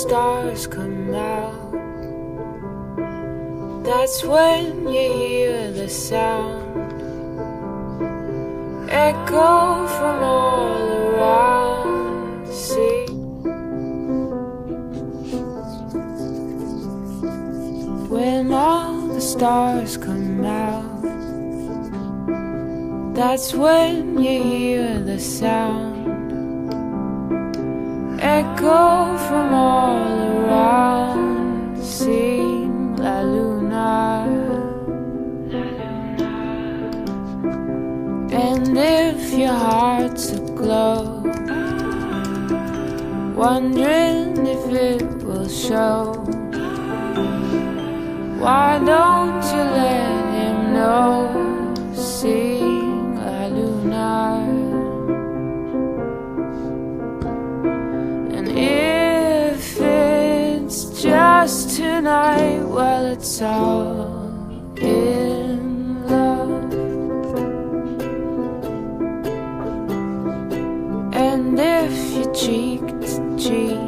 stars come out, that's when you hear the sound echo from all around. See, when all the stars come out, that's when you hear the sound echo from all around. Sing La Luna. And if your heart's aglow, wondering if it will show, why don't you let him know? Sing La Luna. And if it's just tonight, well, it's all in love. And if you're cheek to cheek.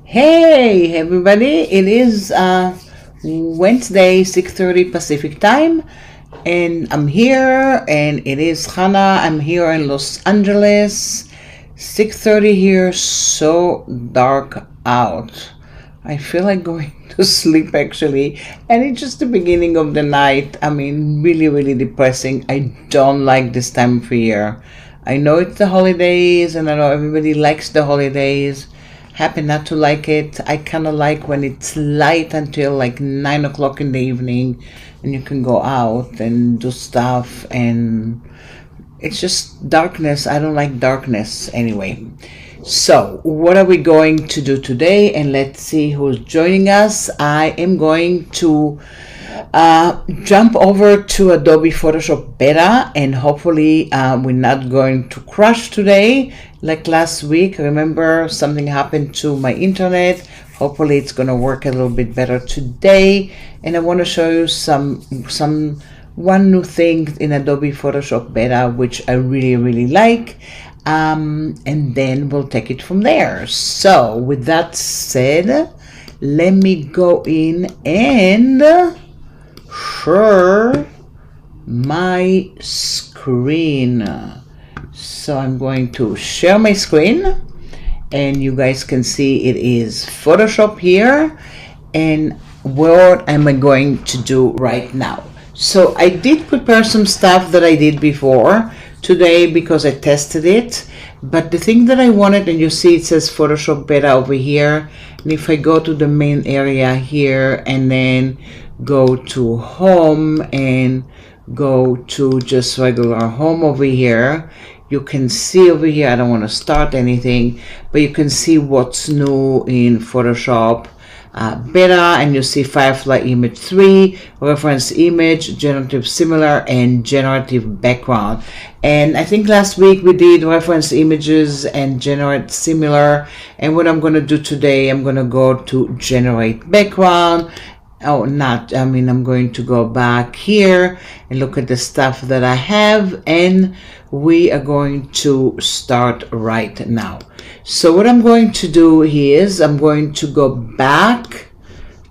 Hey everybody, it is Wednesday 6:30 Pacific time, and I'm here, and it is Hannah. I'm here in Los Angeles. 6:30 here, so dark out. I feel like going to sleep actually, and it's just the beginning of the night. I mean, really depressing. I don't like this time of year. I know it's the holidays, and I know everybody likes the holidays. Happy not to like it. I kind of like when it's light until like 9 o'clock in the evening, and you can go out and do stuff, and it's just darkness. I don't like darkness anyway. So what are we going to do today? And let's see who's joining us. I am going to jump over to Adobe Photoshop Beta, and hopefully we're not going to crash today like last week. Remember, something happened to my internet. Hopefully it's going to work a little bit better today, and I want to show you one new thing in Adobe Photoshop Beta which I really like, and then we'll take it from there. So with that said, let me go in and share my screen. So I'm going to share my screen, and you guys can see it is Photoshop here, and what am I going to do right now? So I did prepare some stuff that I did before today because I tested it, but the thing that I wanted, and you see it says Photoshop Beta over here, and if I go to the main area here and then go to home and go to just regular home over here, you can see over here, I don't want to start anything, but you can see what's new in Photoshop Beta, and you see Firefly Image 3, reference image, generative similar, and generative background. And I think last week we did reference images and generate similar, and what I'm going to do today, I'm going to go to generate background. Oh, not, I mean, I'm going to go back here and look at the stuff that I have, and we are going to start right now. So what I'm going to do is I'm going to go back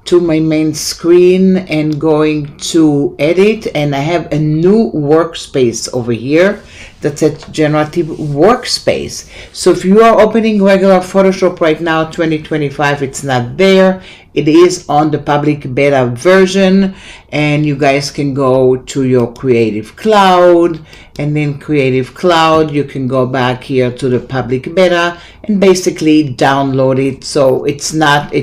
to my main screen and going to edit, and I have a new workspace over here that's a generative workspace. So if you are opening regular Photoshop right now 2025, it's not there. It is on the public beta version, and you guys can go to your Creative Cloud, and then Creative Cloud you can go back here to the public beta and basically download it. So it's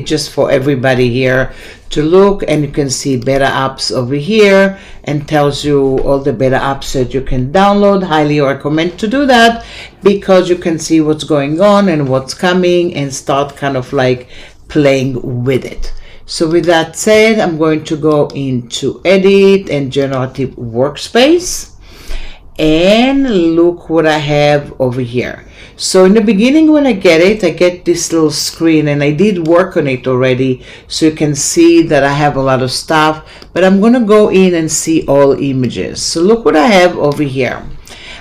just for everybody here to look, and you can see beta apps over here and tells you all the beta apps that you can download. Highly recommend to do that because you can see what's going on and what's coming and start kind of like playing with it. So with that said, I'm going to go into edit and generative workspace, and look what I have over here. So in the beginning, when I get this little screen, and I did work on it already, so you can see that I have a lot of stuff, but I'm going to go in and see all images. So look what I have over here.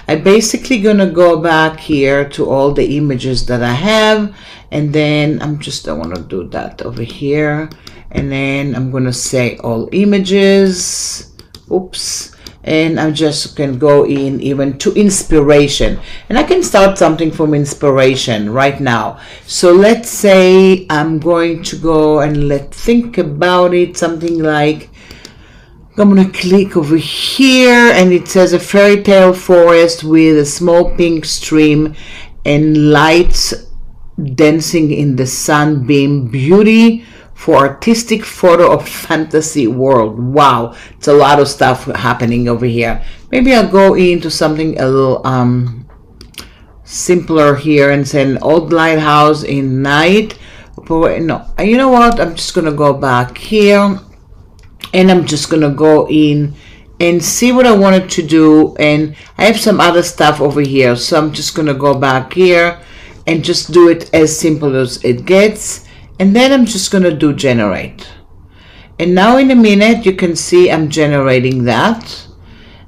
I'm basically going to go back here to all the images that I have, and then I want to do that over here, and then I'm going to say all images. Oops. And I just can go in even to inspiration, and I can start something from inspiration right now. So let's say I'm going to go and let's think about it, something like, I'm going to click over here and it says a fairy tale forest with a small pink stream and lights dancing in the sunbeam, beauty for artistic photo of fantasy world. Wow, it's a lot of stuff happening over here. Maybe I'll go into something a little simpler here and say an old lighthouse in night. No, you know what, I'm just gonna go back here and I'm just gonna go in and see what I wanted to do, and I have some other stuff over here, so I'm just gonna go back here and just do it as simple as it gets. And then I'm just going to do generate. And now in a minute, you can see I'm generating that.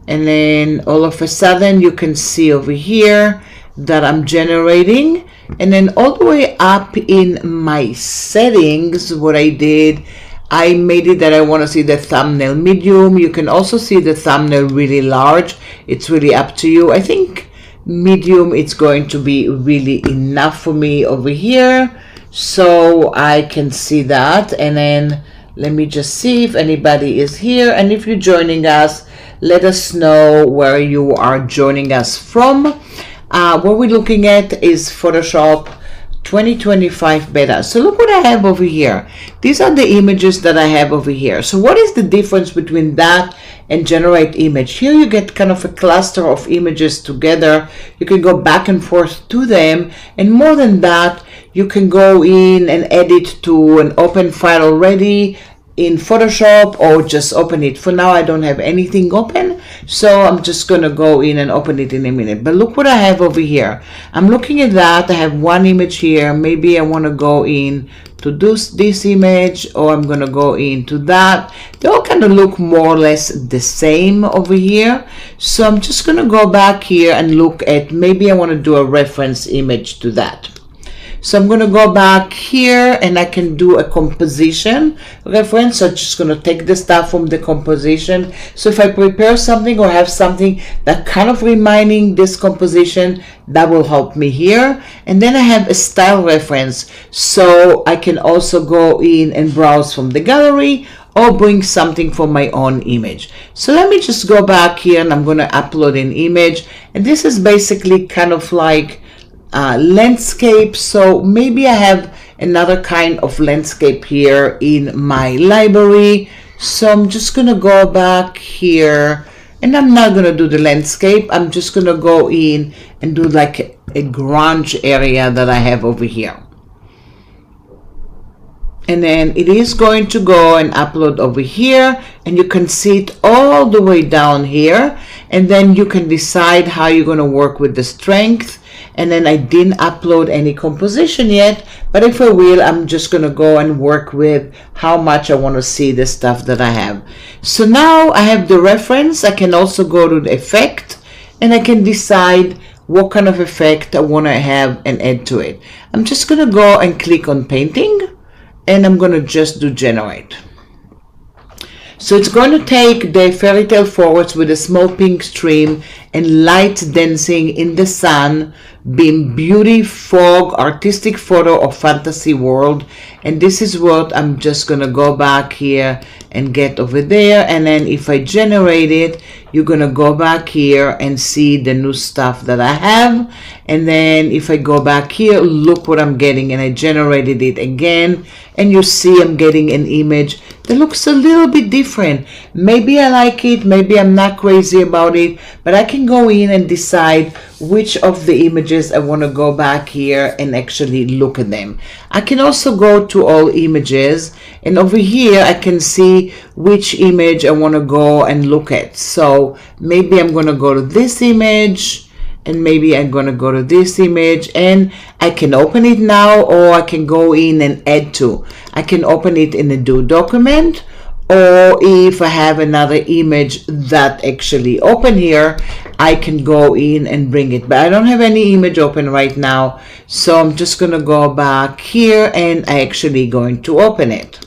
And then all of a sudden, you can see over here that I'm generating. And then all the way up in my settings, what I did, I made it that I want to see the thumbnail medium. You can also see the thumbnail really large. It's really up to you. I think medium, it's going to be really enough for me over here. So I can see that, and then let me just see if anybody is here, and if you're joining us, let us know where you are joining us from. What we're looking at is Photoshop 2025 beta. So look what I have over here. These are the images that I have over here. So what is the difference between that and generate image? Here you get kind of a cluster of images together. You can go back and forth to them, and more than that, you can go in and edit to an open file already in Photoshop, or just open it. For now, I don't have anything open, so I'm just going to go in and open it in a minute. But look what I have over here. I'm looking at that. I have one image here. Maybe I want to go in to do this image, or I'm going to go into that. They all kind of look more or less the same over here. So I'm just going to go back here and look at, maybe I want to do a reference image to that. So I'm going to go back here and I can do a composition reference. So I'm just going to take the stuff from the composition. So if I prepare something or have something that kind of reminding this composition, that will help me here. And then I have a style reference. So I can also go in and browse from the gallery or bring something from my own image. So let me just go back here and I'm going to upload an image. And this is basically kind of like landscape. So maybe I have another kind of landscape here in my library. So I'm just going to go back here and I'm not going to do the landscape. I'm just going to go in and do like a grunge area that I have over here. And then it is going to go and upload over here, and you can see it all the way down here. And then you can decide how you're going to work with the strength. And then I didn't upload any composition yet, but if I will, I'm just going to go and work with how much I want to see the stuff that I have. So now I have the reference. I can also go to the effect, and I can decide what kind of effect I want to have and add to it. I'm just going to go and click on painting, and I'm going to just do generate. So it's going to take the fairy tale forest with a small pink stream and lights dancing in the sun, being beauty, fog, artistic photo of fantasy world. And this is what I'm just going to go back here and get over there. And then if I generate it, you're going to go back here and see the new stuff that I have. And then if I go back here, look what I'm getting, and I generated it again. And you see I'm getting an image that looks a little bit different. Maybe I like it, maybe I'm not crazy about it, but I can go in and decide which of the images I want to go back here and actually look at them. I can also go to all images, and over here I can see which image I want to go and look at. So maybe I'm going to go to this image, and maybe I'm going to go to this image, and I can open it now, or I can go in and add to. I can open it in a new document, or if I have another image that actually open here, I can go in and bring it. But I don't have any image open right now, so I'm just going to go back here and I actually going to open it.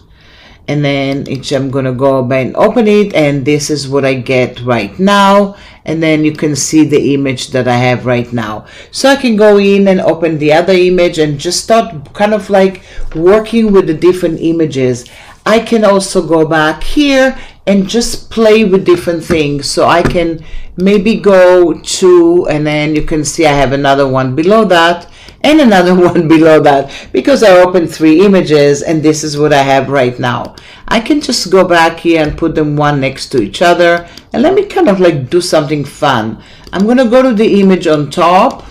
And then I'm going to go back and open it, and this is what I get right now. And then you can see the image that I have right now. So I can go in and open the other image and just start kind of like working with the different images. I can also go back here and just play with different things. So I can maybe go to, and then you can see I have another one below that and another one below that, because I opened 3 images and this is what I have right now. I can just go back here and put them one next to each other, and let me kind of like do something fun. I'm going to go to the image on top,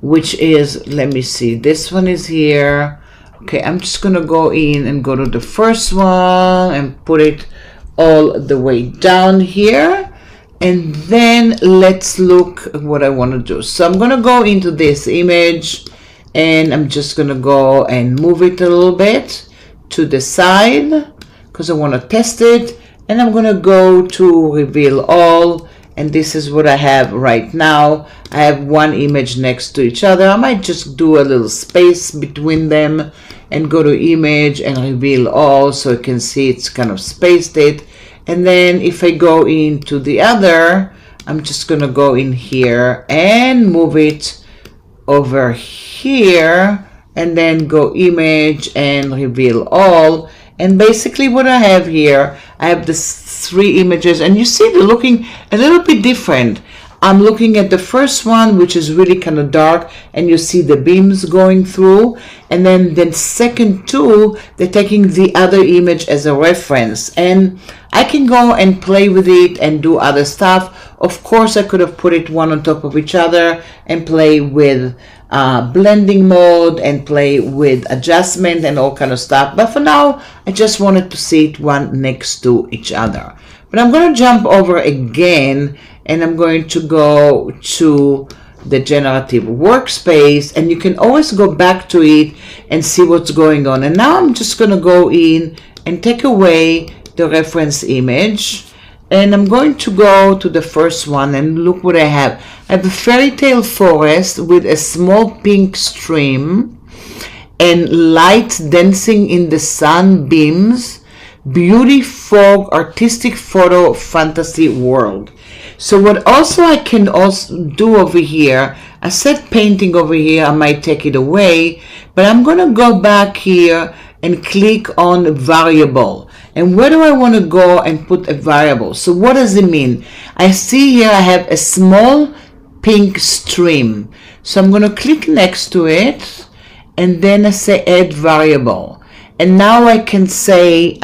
which is, let me see, this one is here. Okay, I'm just going to go in and go to the first one and put it all the way down here. And then let's look at what I want to do. So I'm going to go into this image and I'm just going to go and move it a little bit to the side because I want to test it. And I'm going to go to reveal all. And this is what I have right now. I have one image next to each other. I might just do a little space between them and go to image and reveal all so you can see it's kind of spaced it. And then if I go into the other, I'm just going to go in here and move it over here and then go image and reveal all. And basically what I have here, I have the 3 images, and you see they're looking a little bit different. I'm looking at the first one, which is really kind of dark, and you see the beams going through. And then the second 2, they're taking the other image as a reference. And I can go and play with it and do other stuff. Of course, I could have put it one on top of each other and play with blending mode and play with adjustment and all kind of stuff. But for now, I just wanted to see it one next to each other. But I'm going to jump over again, and I'm going to go to the generative workspace, and you can always go back to it and see what's going on. And now I'm just going to go in and take away the reference image, and I'm going to go to the first one and look what I have. I have a fairy tale forest with a small pink stream and light dancing in the sunbeams, beauty, fog, artistic photo, fantasy world. So what also I can also do over here, I said painting over here, I might take it away, but I'm going to go back here and click on variable. And where do I want to go and put a variable? So what does it mean? I see here I have a small pink stream. So I'm going to click next to it, and then I say add variable. And now I can say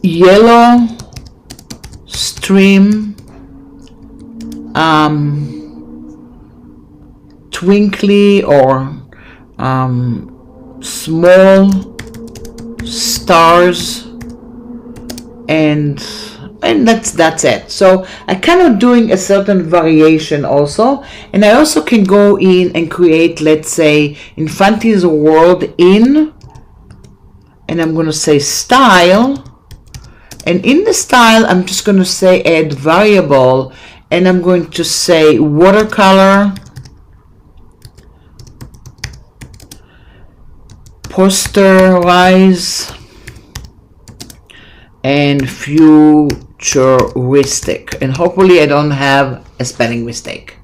yellow stream twinkly or small stars, and that's it. So I kind of doing a certain variation also, and I also can go in and create, let's say, in fantasy world in, and I'm going to say style, and in the style I'm just going to say add variable, and I'm going to say watercolor, posterize, and futuristic, and hopefully I don't have a spelling mistake.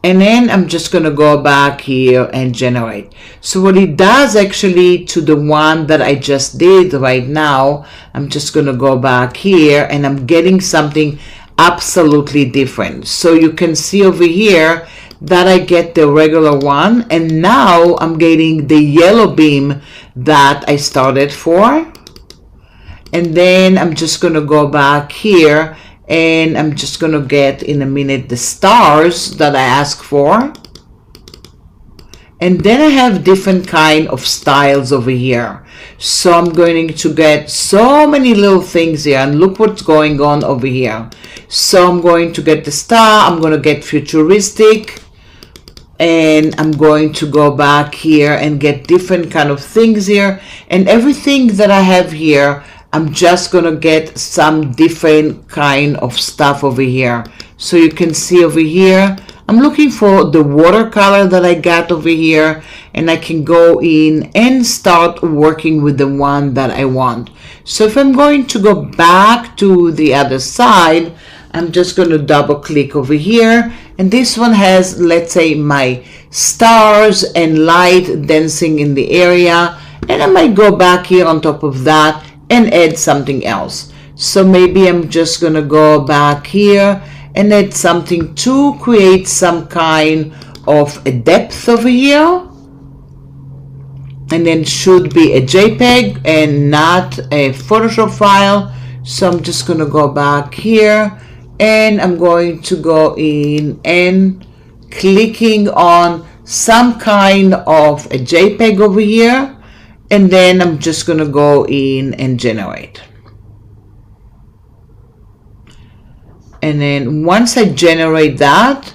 And then I'm just going to go back here and generate. So what it does actually to the one that I just did right now, I'm just going to go back here and I'm getting something absolutely different. So you can see over here that I get the regular one, and now I'm getting the yellow beam that I started for. And then I'm just going to go back here and I'm just going to get in a minute the stars that I asked for. And then I have different kind of styles over here. So I'm going to get so many little things here, and look what's going on over here. So I'm going to get the star, I'm going to get futuristic, and I'm going to go back here and get different kind of things here. And everything that I have here, I'm just gonna get some different kind of stuff over here. So you can see over here, I'm looking for the watercolor that I got over here, and I can go in and start working with the one that I want. So if I'm going to go back to the other side, I'm just going to double click over here, and this one has, let's say, my stars and light dancing in the area, and I might go back here on top of that and add something else. So maybe I'm just going to go back here and add something to create some kind of a depth over here, and then should be a JPEG and not a Photoshop file. So I'm just going to go back here, and I'm going to go in and clicking on some kind of a JPEG over here, and then I'm just going to go in and generate. And then once I generate that,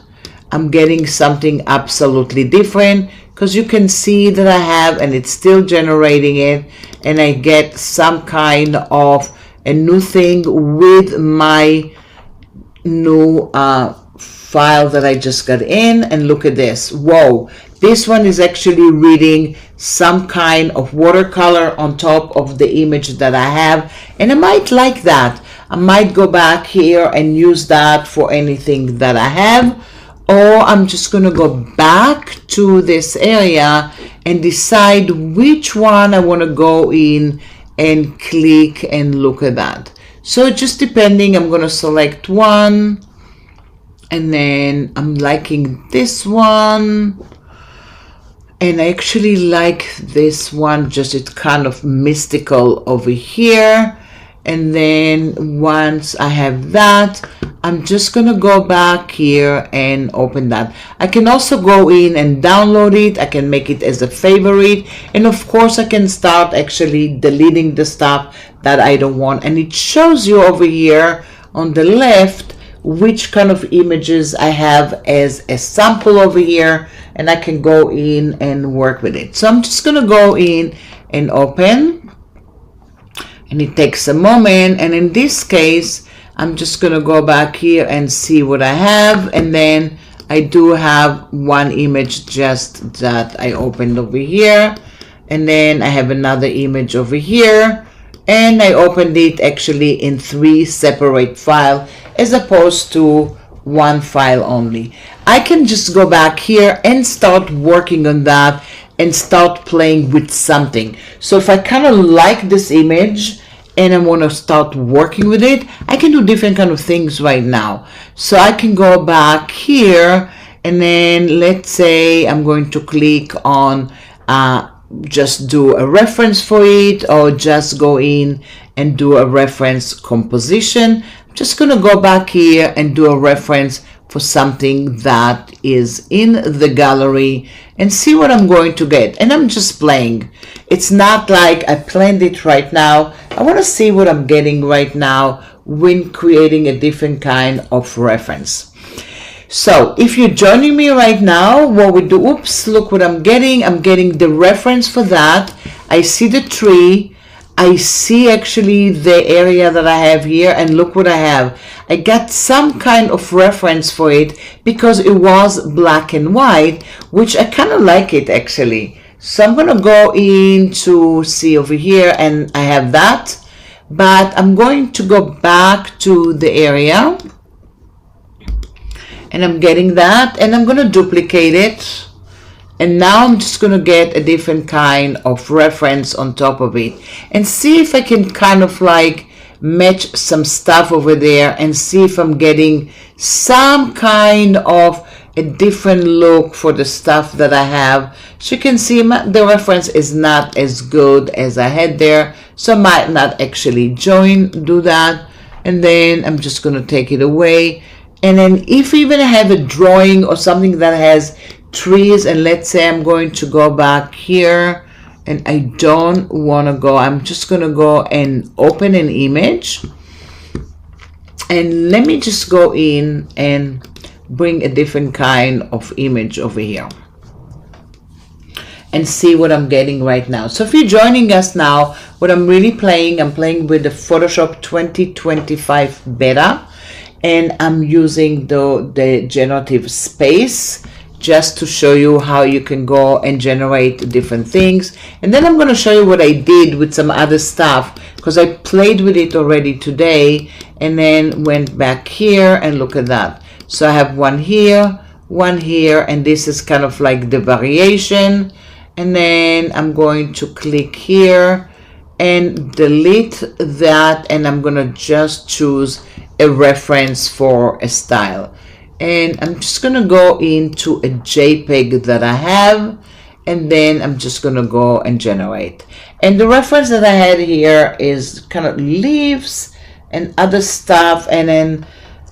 I'm getting something absolutely different, because you can see that I have, and it's still generating it, and I get some kind of a new thing with my new file that I just got in. And look at this. Whoa, this one is actually reading some kind of watercolor on top of the image that I have, and I might like that. I might go back here and use that for anything that I have, or I'm just going to go back to this area and decide which one I want to go in and click and look at that. So just depending, I'm going to select one, and then I'm liking this one, and I actually like this one, just it's kind of mystical over here. And then once I have that, I'm just going to go back here and open that. I can also go in and download it. I can make it as a favorite. And of course, I can start actually deleting the stuff that I don't want. And it shows you over here on the left which kind of images I have as a sample over here. And I can go in and work with it. So I'm just going to go in and open. And it takes a moment, and in this case, I'm just going to go back here and see what I have, and then I do have one image just that I opened over here, and then I have another image over here, and I opened it actually in 3 separate files as opposed to one file only. I can just go back here and start working on that and start playing with something. So if I kind of like this image and I want to start working with it, I can do different kind of things right now. So I can go back here, and then let's say I'm going to click on just do a reference for it, or just go in and do a reference composition. I'm just going to go back here and do a reference for something that is in the gallery and see what I'm going to get. And I'm just playing. It's not like I planned it right now. I want to see what I'm getting right now when creating a different kind of reference. So if you're joining me right now, what we do, oops, look what I'm getting. I'm getting the reference for that. I see the tree. I see actually the area that I have here, and look what I have. I got some kind of reference for it because it was black and white, which I kind of like it actually. So I'm going to go in to see over here, and I have that. But I'm going to go back to the area, and I'm getting that, and I'm going to duplicate it. And now I'm just going to get a different kind of reference on top of it and see if I can kind of like match some stuff over there and see if I'm getting some kind of a different look for the stuff that I have. So you can see the reference is not as good as I had there. So I might not actually do that. And then I'm just going to take it away. And then if even I have a drawing or something that has trees, and let's say I'm going to go back here and I don't want to go, I'm just going to go and open an image, and let me just go in and bring a different kind of image over here. and see what I'm getting right now. So if you're joining us now, what I'm really playing, I'm playing with the Photoshop 2025 beta, and I'm using the generative space just to show you how you can go and generate different things. And then I'm going to show you what I did with some other stuff, because I played with it already today and then went back here and look at that. So I have one here, and this is kind of like the variation. And then I'm going to click here and delete that, and I'm going to just choose a reference for a style. And I'm just going to go into a JPEG that I have, and then I'm just going to go and generate. And the reference that I had here is kind of leaves and other stuff, and then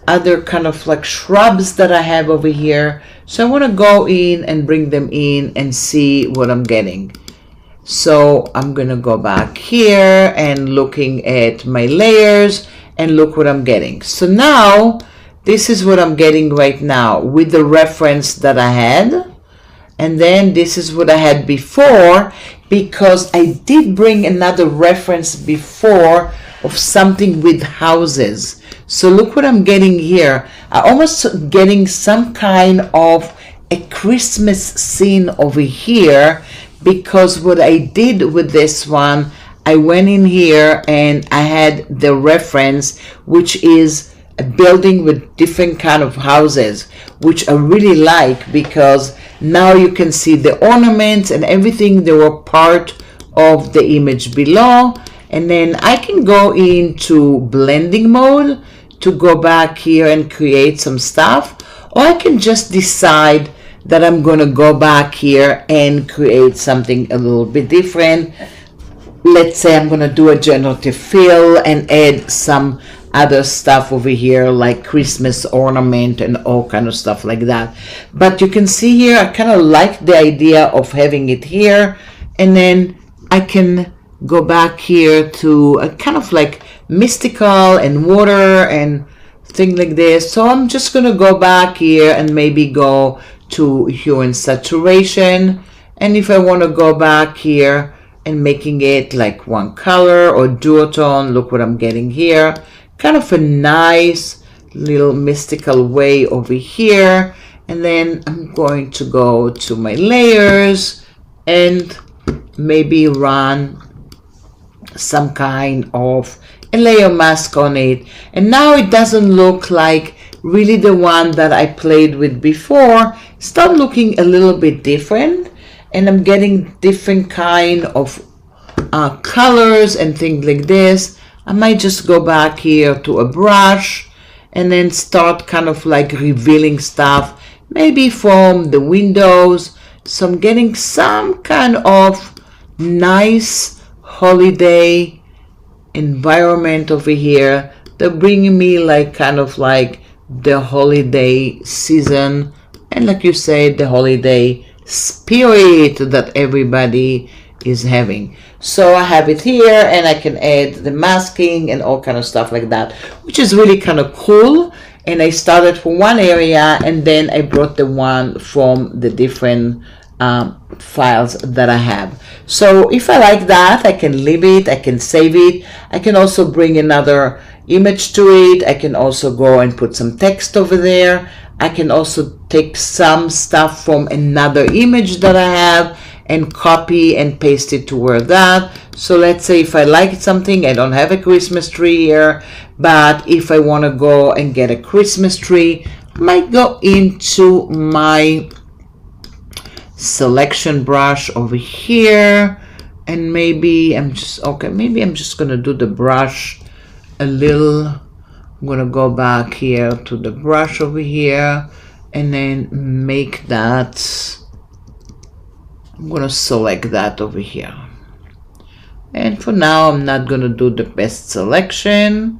other kind of like shrubs that I have over here. So I want to go in and bring them in and see what I'm getting. So I'm going to go back here and looking at my layers and look what I'm getting. So now this is what I'm getting right now with the reference that I had. And then this is what I had before, because I did bring another reference before of something with houses. So look what I'm getting here. I'm almost getting some kind of a Christmas scene over here, because what I did with this one, I went in here and I had the reference, which is a building with different kind of houses, which I really like, because now you can see the ornaments and everything. They were part of the image below. And then I can go into blending mode to go back here and create some stuff, or I can just decide that I'm going to go back here and create something a little bit different. Let's say I'm going to do a generative fill and add some other stuff over here like Christmas ornament and all kind of stuff like that. But you can see here, I kind of like the idea of having it here, and then I can go back here to a kind of like mystical and water and thing like this. So I'm just going to go back here and maybe go to hue and saturation. And if I want to go back here and making it like one color or duotone, look what I'm getting here. Kind of a nice little mystical way over here. And then I'm going to go to my layers and maybe run some kind of a layer mask on it. And now it doesn't look like really the one that I played with before. Start looking a little bit different, and I'm getting different kind of colors and things like this. I might just go back here to a brush and then start kind of like revealing stuff, maybe from the windows. So I'm getting some kind of nice holiday environment over here. They're bringing me like kind of like the holiday season, and like you said, the holiday spirit that everybody is having. So I have it here, and I can add the masking and all kind of stuff like that, which is really kind of cool. And I started from one area, and then I brought the one from the different files that I have. So if I like that, I can leave it, I can save it. I can also bring another image to it. I can also go and put some text over there. I can also take some stuff from another image that I have and copy and paste it to where that. So let's say if I like something, I don't have a Christmas tree here, but if I want to go and get a Christmas tree, I might go into my selection brush over here, and maybe I'm just going to do the brush a little. I'm going to go back here to the brush over here and then make that. I'm going to select that over here. And for now, I'm not going to do the best selection.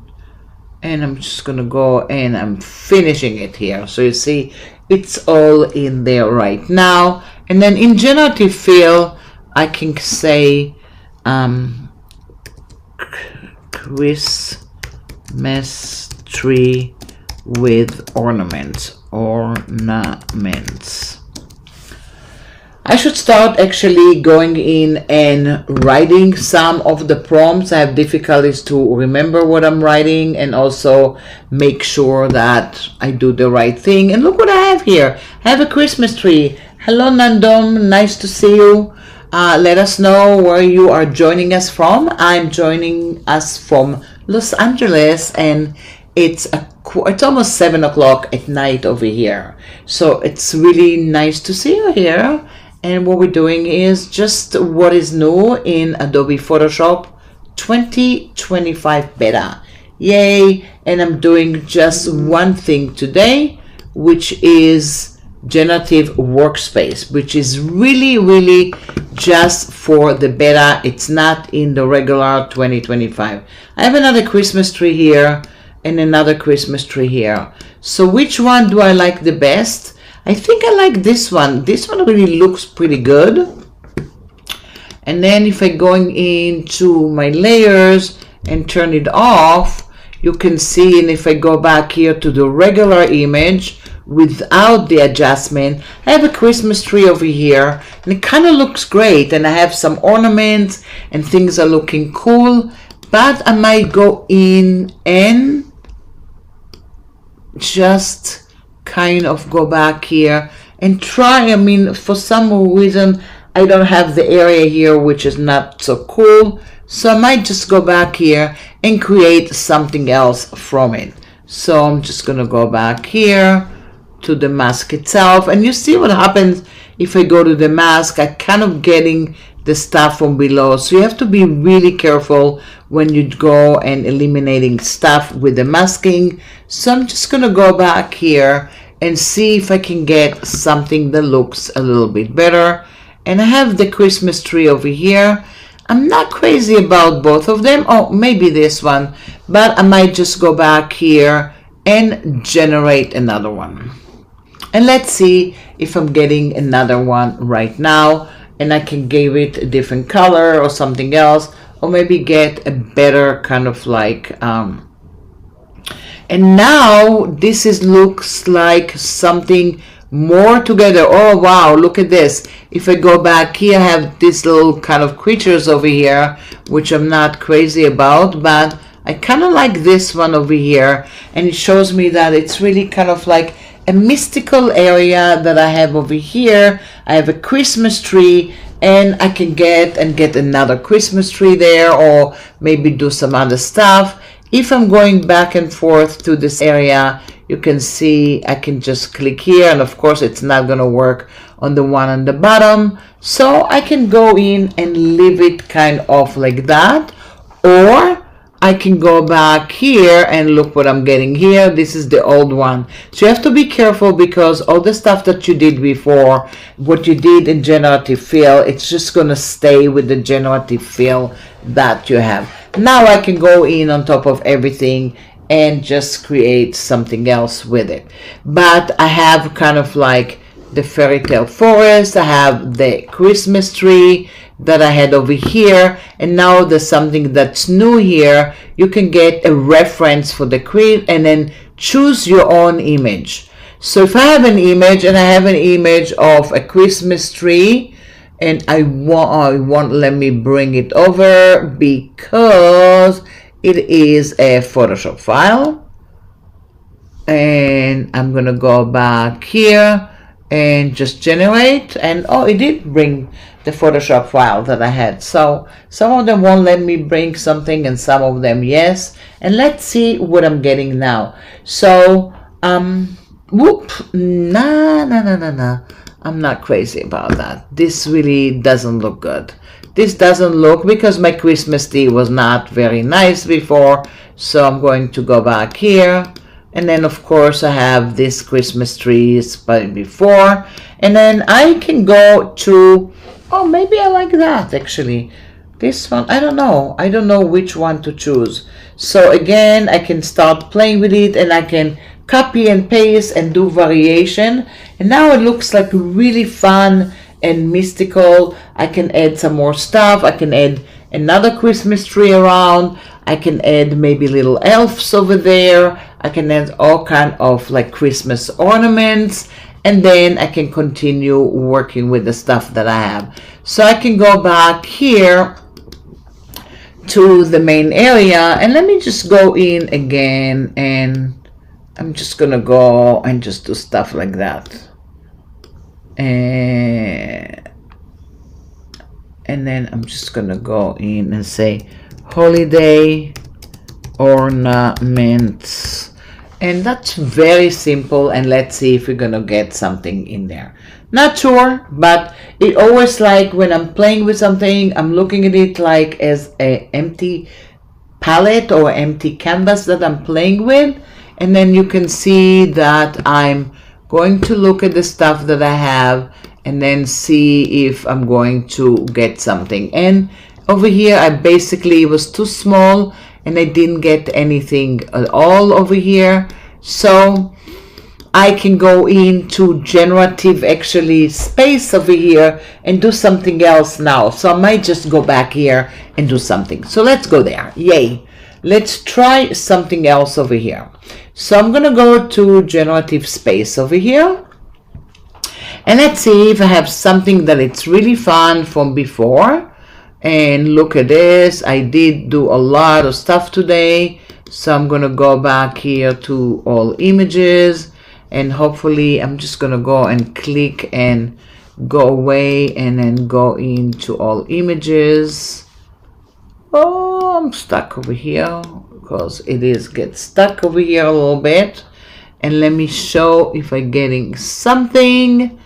And I'm just going to go and I'm finishing it here. So you see, it's all in there right now. And then in generative fill, I can say Christmas tree with ornaments. I should start actually going in and writing some of the prompts. I have difficulties to remember what I'm writing and also make sure that I do the right thing. And look what I have here. I have a Christmas tree. Hello, Nandom. Nice to see you. Let us know where you are joining us from. I'm joining us from Los Angeles, and it's almost 7 o'clock at night over here. So it's really nice to see you here. And what we're doing is just what is new in Adobe Photoshop 2025 beta. Yay! And I'm doing just one thing today, which is Generative Workspace, which is really just for the beta. It's not in the regular 2025. I have another Christmas tree here and another Christmas tree here. So which one do I like the best? I think I like this one. This one really looks pretty good. And then if I go into my layers and turn it off, you can see, and if I go back here to the regular image without the adjustment, I have a Christmas tree over here, and it kind of looks great, and I have some ornaments and things are looking cool. But I might go in and just kind of go back here and try. I mean, for some reason I don't have the area here, which is not so cool, so I might just go back here and create something else from it. So I'm just gonna go back here to the mask itself, and you see what happens if I go to the mask. I kind of getting the stuff from below, so you have to be really careful when you go and eliminating stuff with the masking. So I'm just gonna go back here and see if I can get something that looks a little bit better. And I have the Christmas tree over here. I'm not crazy about both of them. Oh, maybe this one, but I might just go back here and generate another one. And let's see if I'm getting another one right now, and I can give it a different color or something else, or maybe get a better kind of like and now this looks like something more together. Oh wow, look at this. If I go back here, I have these little kind of creatures over here, which I'm not crazy about, but I kind of like this one over here, and it shows me that it's really kind of like a mystical area that I have over here. I have a Christmas tree, and I can get another Christmas tree there, or maybe do some other stuff. If I'm going back and forth to this area, you can see I can just click here, and of course it's not going to work on the one on the bottom. So I can go in and leave it kind of like that, or I can go back here and look what I'm getting here. This is the old one. So you have to be careful, because all the stuff that you did before, what you did in generative fill, it's just going to stay with the generative fill that you have. Now I can go in on top of everything and just create something else with it. But I have kind of like the fairy tale forest, I have the Christmas tree that I had over here, and now there's something that's new here. You can get a reference for the create and then choose your own image. So if I have an image, and I have an image of a Christmas tree, and I won't let me bring it over because it is a Photoshop file, and I'm gonna go back here and just generate, and oh, it did bring the Photoshop file that I had. So some of them won't let me bring something, and some of them yes. And let's see what I'm getting now. So whoop, nah, I'm not crazy about that. This really doesn't look good. This doesn't look, because my Christmas tree was not very nice before. So I'm going to go back here, and then of course I have this Christmas trees before, and then I can go to, oh, maybe I like that actually. This one, I don't know which one to choose. So again, I can start playing with it, and I can copy and paste and do variation, and now it looks like really fun and mystical. I can add some more stuff. I can add another Christmas tree around. I can add maybe little elves over there. I can add all kind of like Christmas ornaments, and then I can continue working with the stuff that I have. So I can go back here to the main area, and let me just go in again, and I'm just gonna go and just do stuff like that, and then I'm just gonna go in and say holiday ornaments, and that's very simple. And let's see if we're gonna get something in there. Not sure, but it always, like when I'm playing with something, I'm looking at it like as a empty palette or empty canvas that I'm playing with, and then you can see that I'm going to look at the stuff that I have and then see if I'm going to get something. And over here I basically, it was too small and I didn't get anything at all over here. So I can go into generative actually space over here and do something else now. So I might just go back here and do something. So let's go there. Yay. Let's try something else over here. So I'm gonna go to generative space over here, and let's see if I have something that it's really fun from before. And look at this, I did do a lot of stuff today. So I'm gonna go back here to all images, and hopefully I'm just gonna go and click and go away and then go into all images. Oh, I'm stuck over here because it is get stuck over here a little bit. And let me show if I'm getting something.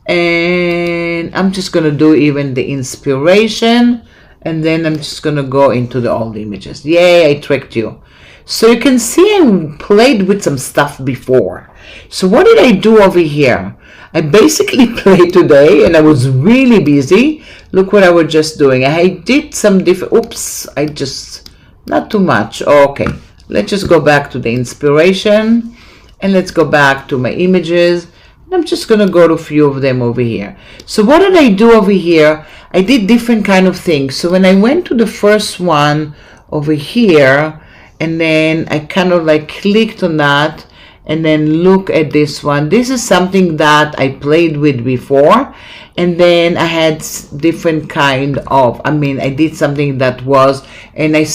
And I'm just gonna do even the inspiration, and then I'm just gonna go into the old images. Yay, I tricked you. So you can see I played with some stuff before. So what did I do over here? I basically played today and I was really busy. Look what I was just doing. I did some different, oops, I just, not too much. Okay, let's just go back to the inspiration, and let's go back to my images. And I'm just gonna go to a few of them over here. So what did I do over here? I did different kind of things. So when I went to the first one over here, and then I kind of like clicked on that, and then look at this one. This is something that I played with before, and then I had different kind of, I did something that was, and I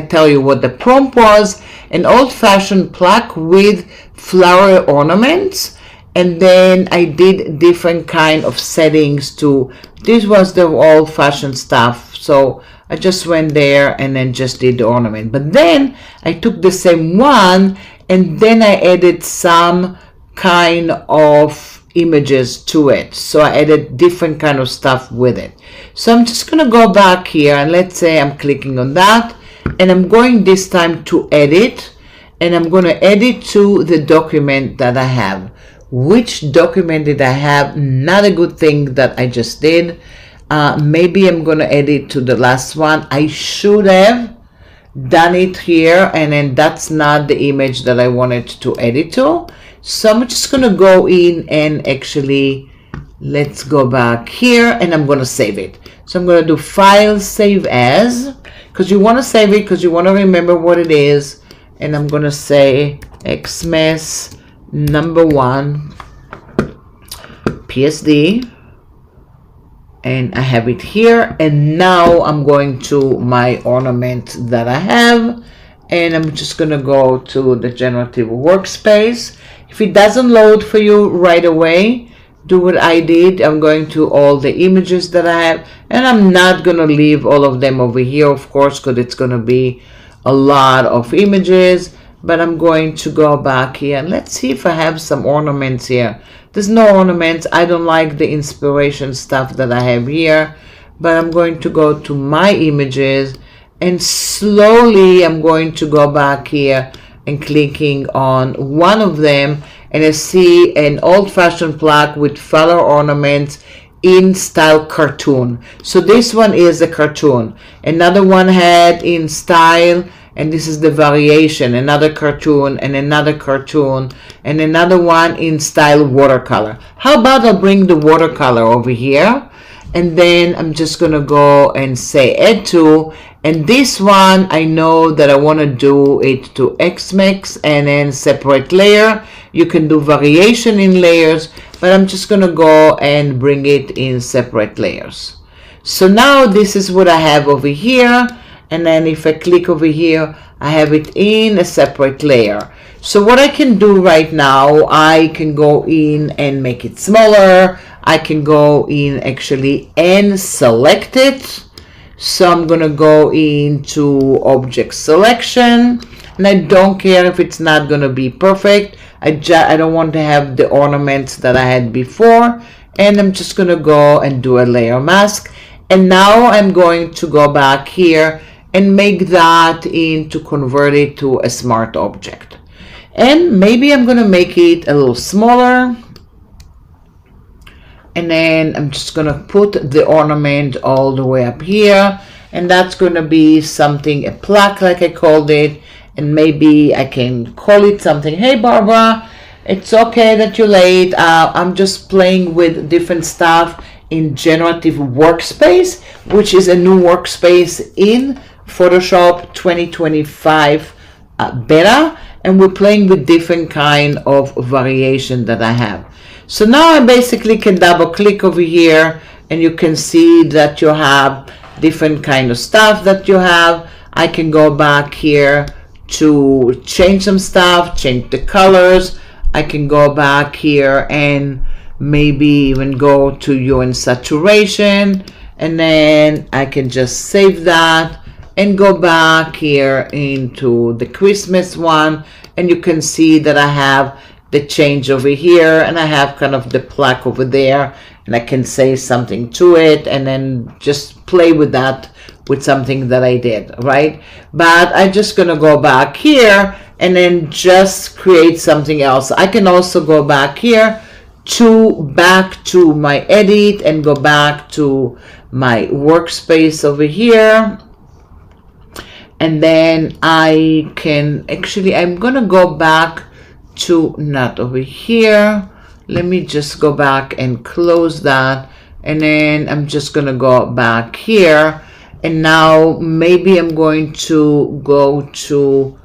tell you what the prompt was, an old-fashioned plaque with flower ornaments. And then I did different kind of settings to, this was the old-fashioned stuff. So I just went there and then just did the ornament. But then I took the same one and then I added some kind of images to it. So I added different kind of stuff with it. So I'm just gonna go back here, and let's say I'm clicking on that, and I'm going this time to edit, and I'm gonna edit to the document that I have. Which document did I have? Not a good thing that I just did. Maybe I'm gonna edit to the last one. I should have done it here, and then that's not the image that I wanted to edit to. So I'm just gonna go in and actually, let's go back here, and I'm gonna save it. So I'm gonna do File, Save As, because you wanna save it because you wanna remember what it is. And I'm gonna say Xmas #1 PSD, and I have it here. And now I'm going to my ornament that I have, and I'm just gonna go to the generative workspace. If it doesn't load for you right away, do what I did. I'm going to all the images that I have, and I'm not gonna leave all of them over here, of course, because it's gonna be a lot of images. But I'm going to go back here, and let's see if I have some ornaments here. There's no ornaments. I don't like the inspiration stuff that I have here, but I'm going to go to my images, and slowly I'm going to go back here and clicking on one of them, and I see an old-fashioned plaque with flower ornaments in style cartoon. So this one is a cartoon. Another one had in style, and this is the variation, another cartoon and another cartoon and another one in style watercolor. How about I bring the watercolor over here, and then I'm just gonna go and say add to, and this one I know that I want to do it to Xmas and then separate layer. You can do variation in layers, but I'm just gonna go and bring it in separate layers. So now this is what I have over here, and then if I click over here, I have it in a separate layer. So what I can do right now, I can go in and make it smaller. I can go in actually and select it. So I'm gonna go into object selection, and I don't care if it's not gonna be perfect. I don't want to have the ornaments that I had before, and I'm just gonna go and do a layer mask. And now I'm going to go back here and make that to convert it to a smart object. And maybe I'm gonna make it a little smaller. And then I'm just gonna put the ornament all the way up here, and that's gonna be something, a plaque like I called it, and maybe I can call it something. Hey Barbara, it's okay that you're late. I'm just playing with different stuff in Generative Workspace, which is a new workspace in Photoshop 2025 beta, and we're playing with different kind of variation that I have. So now I basically can double click over here, and you can see that you have different kind of stuff that you have. I can go back here to change some stuff, change the colors. I can go back here and maybe even go to hue and saturation, and then I can just save that and go back here into the Christmas one, and you can see that I have the change over here, and I have kind of the plaque over there, and I can say something to it and then just play with that with something that I did, right? But I'm just gonna go back here and then just create something else. I can also go back here back to my edit and go back to my workspace over here, and then I can actually, I'm gonna go back to not over here. Let me just go back and close that, and then I'm just gonna go back here, and now maybe I'm going to go to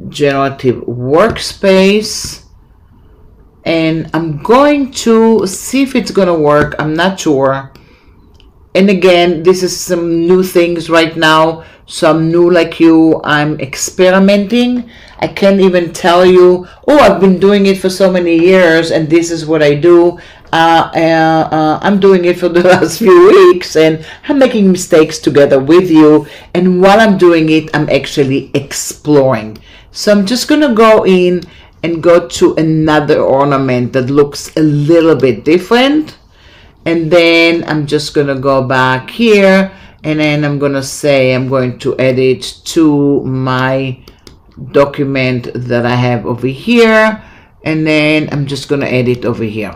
Generative Workspace, and I'm going to see if it's gonna work. I'm not sure. And again, this is some new things right now, so I'm new like you. I'm experimenting. I can't even tell you, oh, I've been doing it for so many years and this is what I do. I'm doing it for the last few weeks, and I'm making mistakes together with you, and while I'm doing it, I'm actually exploring. So I'm just gonna go in and go to another ornament that looks a little bit different, and then I'm just gonna go back here, and then I'm gonna say I'm going to edit to my document that I have over here, and then I'm just gonna edit over here.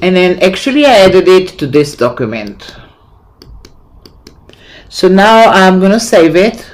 And then actually I added it to this document. So now I'm gonna save it,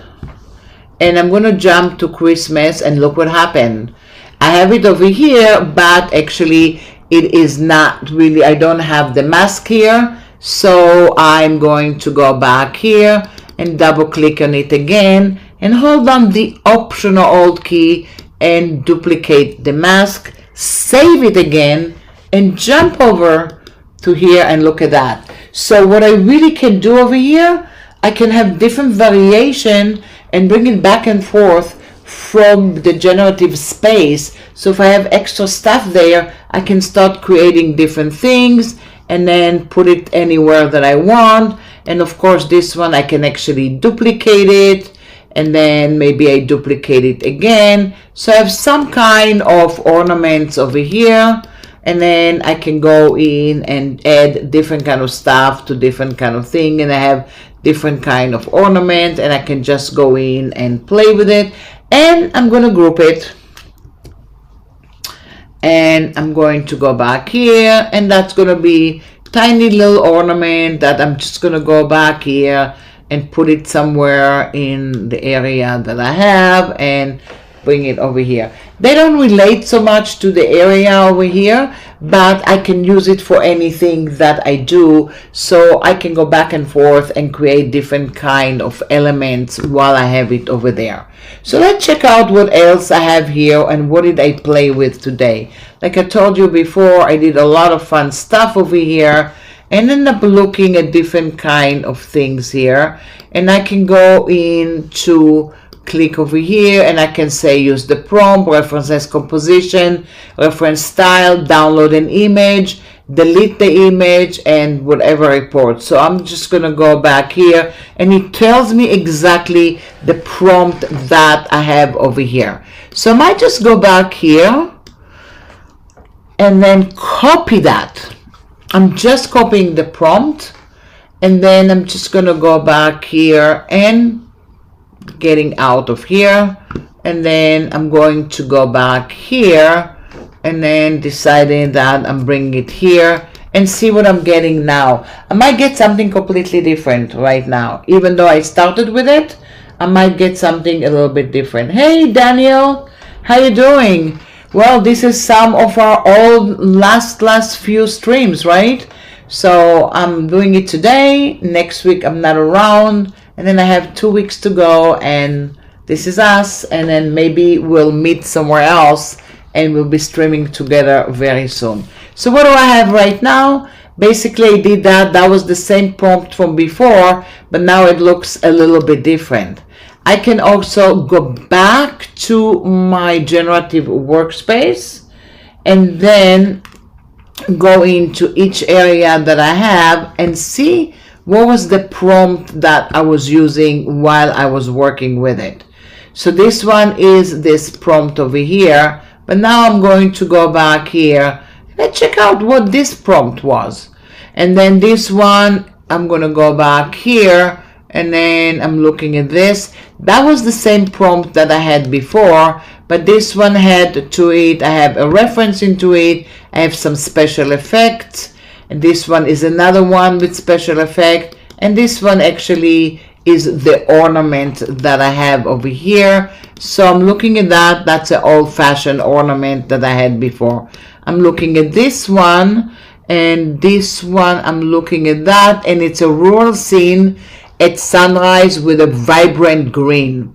and I'm gonna jump to Christmas, and look what happened. I have it over here, but actually it is not really, I don't have the mask here. So I'm going to go back here and double click on it again and hold down the Option or Alt key and duplicate the mask, save it again, and jump over to here, and look at that. So what I really can do over here, I can have different variation and bring it back and forth from the generative space. So if I have extra stuff there, I can start creating different things and then put it anywhere that I want. And of course this one I can actually duplicate it, and then maybe I duplicate it again. So I have some kind of ornaments over here, and then I can go in and add different kind of stuff to different kind of thing, and I have different kind of ornament, and I can just go in and play with it. And I'm going to group it, and I'm going to go back here, and that's going to be tiny little ornament that I'm just going to go back here and put it somewhere in the area that I have, and bring it over here. They don't relate so much to the area over here, but I can use it for anything that I do, so I can go back and forth and create different kind of elements while I have it over there. So let's check out what else I have here and what did I play with today. Like I told you before, I did a lot of fun stuff over here and end up looking at different kind of things here, and I can go into click over here and I can say use the prompt, reference as composition, reference style, download an image, delete the image, and whatever report. So I'm just gonna go back here and it tells me exactly the prompt that I have over here. So I might just go back here and then copy that. I'm just copying the prompt, and then I'm just gonna go back here and getting out of here, and then I'm going to go back here and then deciding that I'm bringing it here and see what I'm getting now. I might get something completely different right now. Even though I started with it, I might get something a little bit different. Hey Daniel, how you doing? Well, this is some of our old last few streams, right? So I'm doing it today. Next week I'm not around, and then I have 2 weeks to go, and this is us, and then maybe we'll meet somewhere else and we'll be streaming together very soon. So what do I have right now? Basically I did that was the same prompt from before, but now it looks a little bit different. I can also go back to my generative workspace and then go into each area that I have and see what was the prompt that I was using while I was working with it. So this one is this prompt over here, but now I'm going to go back here and check out what this prompt was. And then this one, I'm going to go back here and then I'm looking at this. That was the same prompt that I had before, but this one had to it, I have a reference into it, I have some special effects, and this one is another one with special effect, and this one actually is the ornament that I have over here. So I'm looking at that. That's an old-fashioned ornament that I had before. I'm looking at this one, and this one I'm looking at that, and it's a rural scene at sunrise with a vibrant green.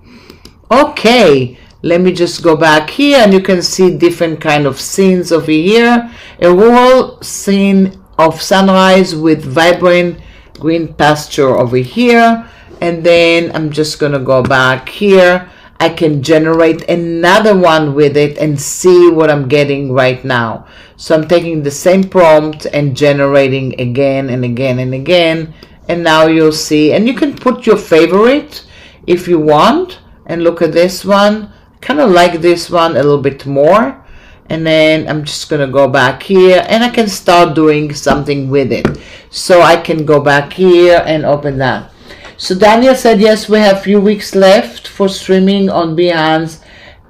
Okay, let me just go back here and you can see different kind of scenes over here. A rural scene of sunrise with vibrant green pasture over here, and then I'm just gonna go back here. I can generate another one with it and see what I'm getting right now. So I'm taking the same prompt and generating again and again and again, and now you'll see, and you can put your favorite if you want. And look at this one, kind of like this one a little bit more. And then I'm just gonna go back here and I can start doing something with it. So I can go back here and open that. So Daniel said, yes, we have a few weeks left for streaming on Behance.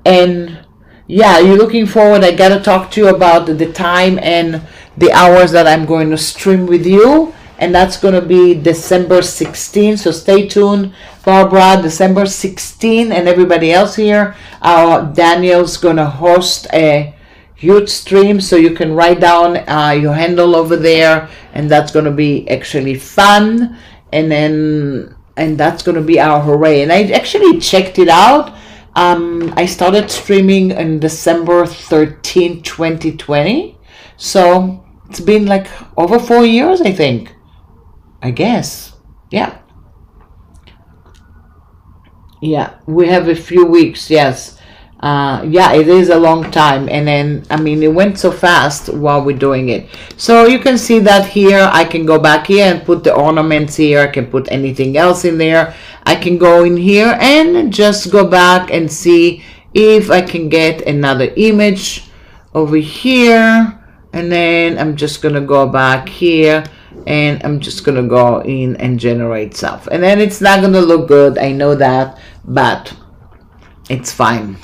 And yeah, you're looking forward. I gotta talk to you about the time and the hours that I'm going to stream with you. And that's going to be December 16th. So stay tuned, Barbara. December 16th, and everybody else here. Daniel's going to host a huge stream, so you can write down your handle over there, and that's going to be actually fun. And that's going to be our hooray. And I actually checked it out. I started streaming on December 13th, 2020. So it's been like over 4 years, I think. I guess. Yeah, we have a few weeks. Yes. Yeah, it is a long time, and then I mean it went so fast while we're doing it. So you can see that here I can go back here and put the ornaments here. I can put anything else in there. I can go in here and just go back and see if I can get another image over here, and then I'm just gonna go back here and I'm just gonna go in and generate stuff, and then it's not gonna look good, I know that, but it's fine.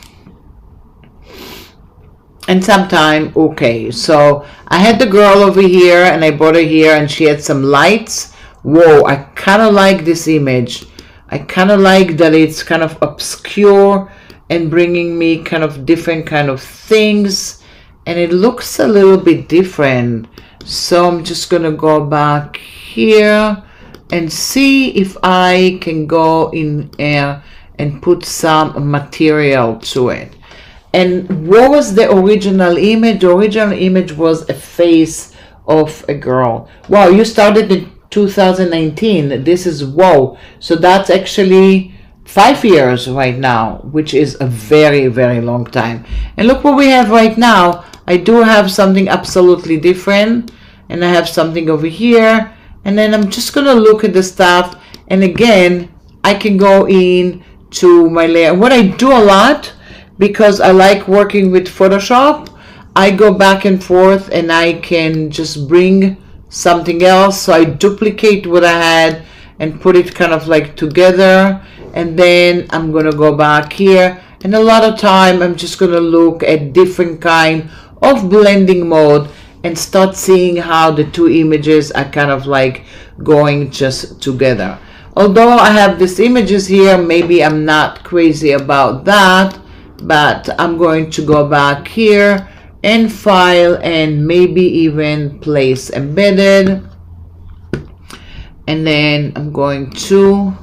And sometime, okay, so I had the girl over here and I brought her here and she had some lights. Whoa, I kind of like this image. I kind of like that it's kind of obscure and bringing me kind of different kind of things, and it looks a little bit different. So I'm just gonna go back here and see if I can go in here and put some material to it. And what was the original image? The original image was a face of a girl. Wow, you started in 2019. This is, whoa. So that's actually 5 years right now, which is a very, very long time. And look what we have right now. I do have something absolutely different, and I have something over here, and then I'm just gonna look at the stuff, and again I can go in to my layer. What I do a lot, because I like working with Photoshop, I go back and forth and I can just bring something else. So I duplicate what I had and put it kind of like together, and then I'm gonna go back here, and a lot of time I'm just gonna look at different kind of blending mode and start seeing how the two images are kind of like going just together. Although I have these images here, maybe I'm not crazy about that, but I'm going to go back here and file and maybe even place embedded, and then I'm going to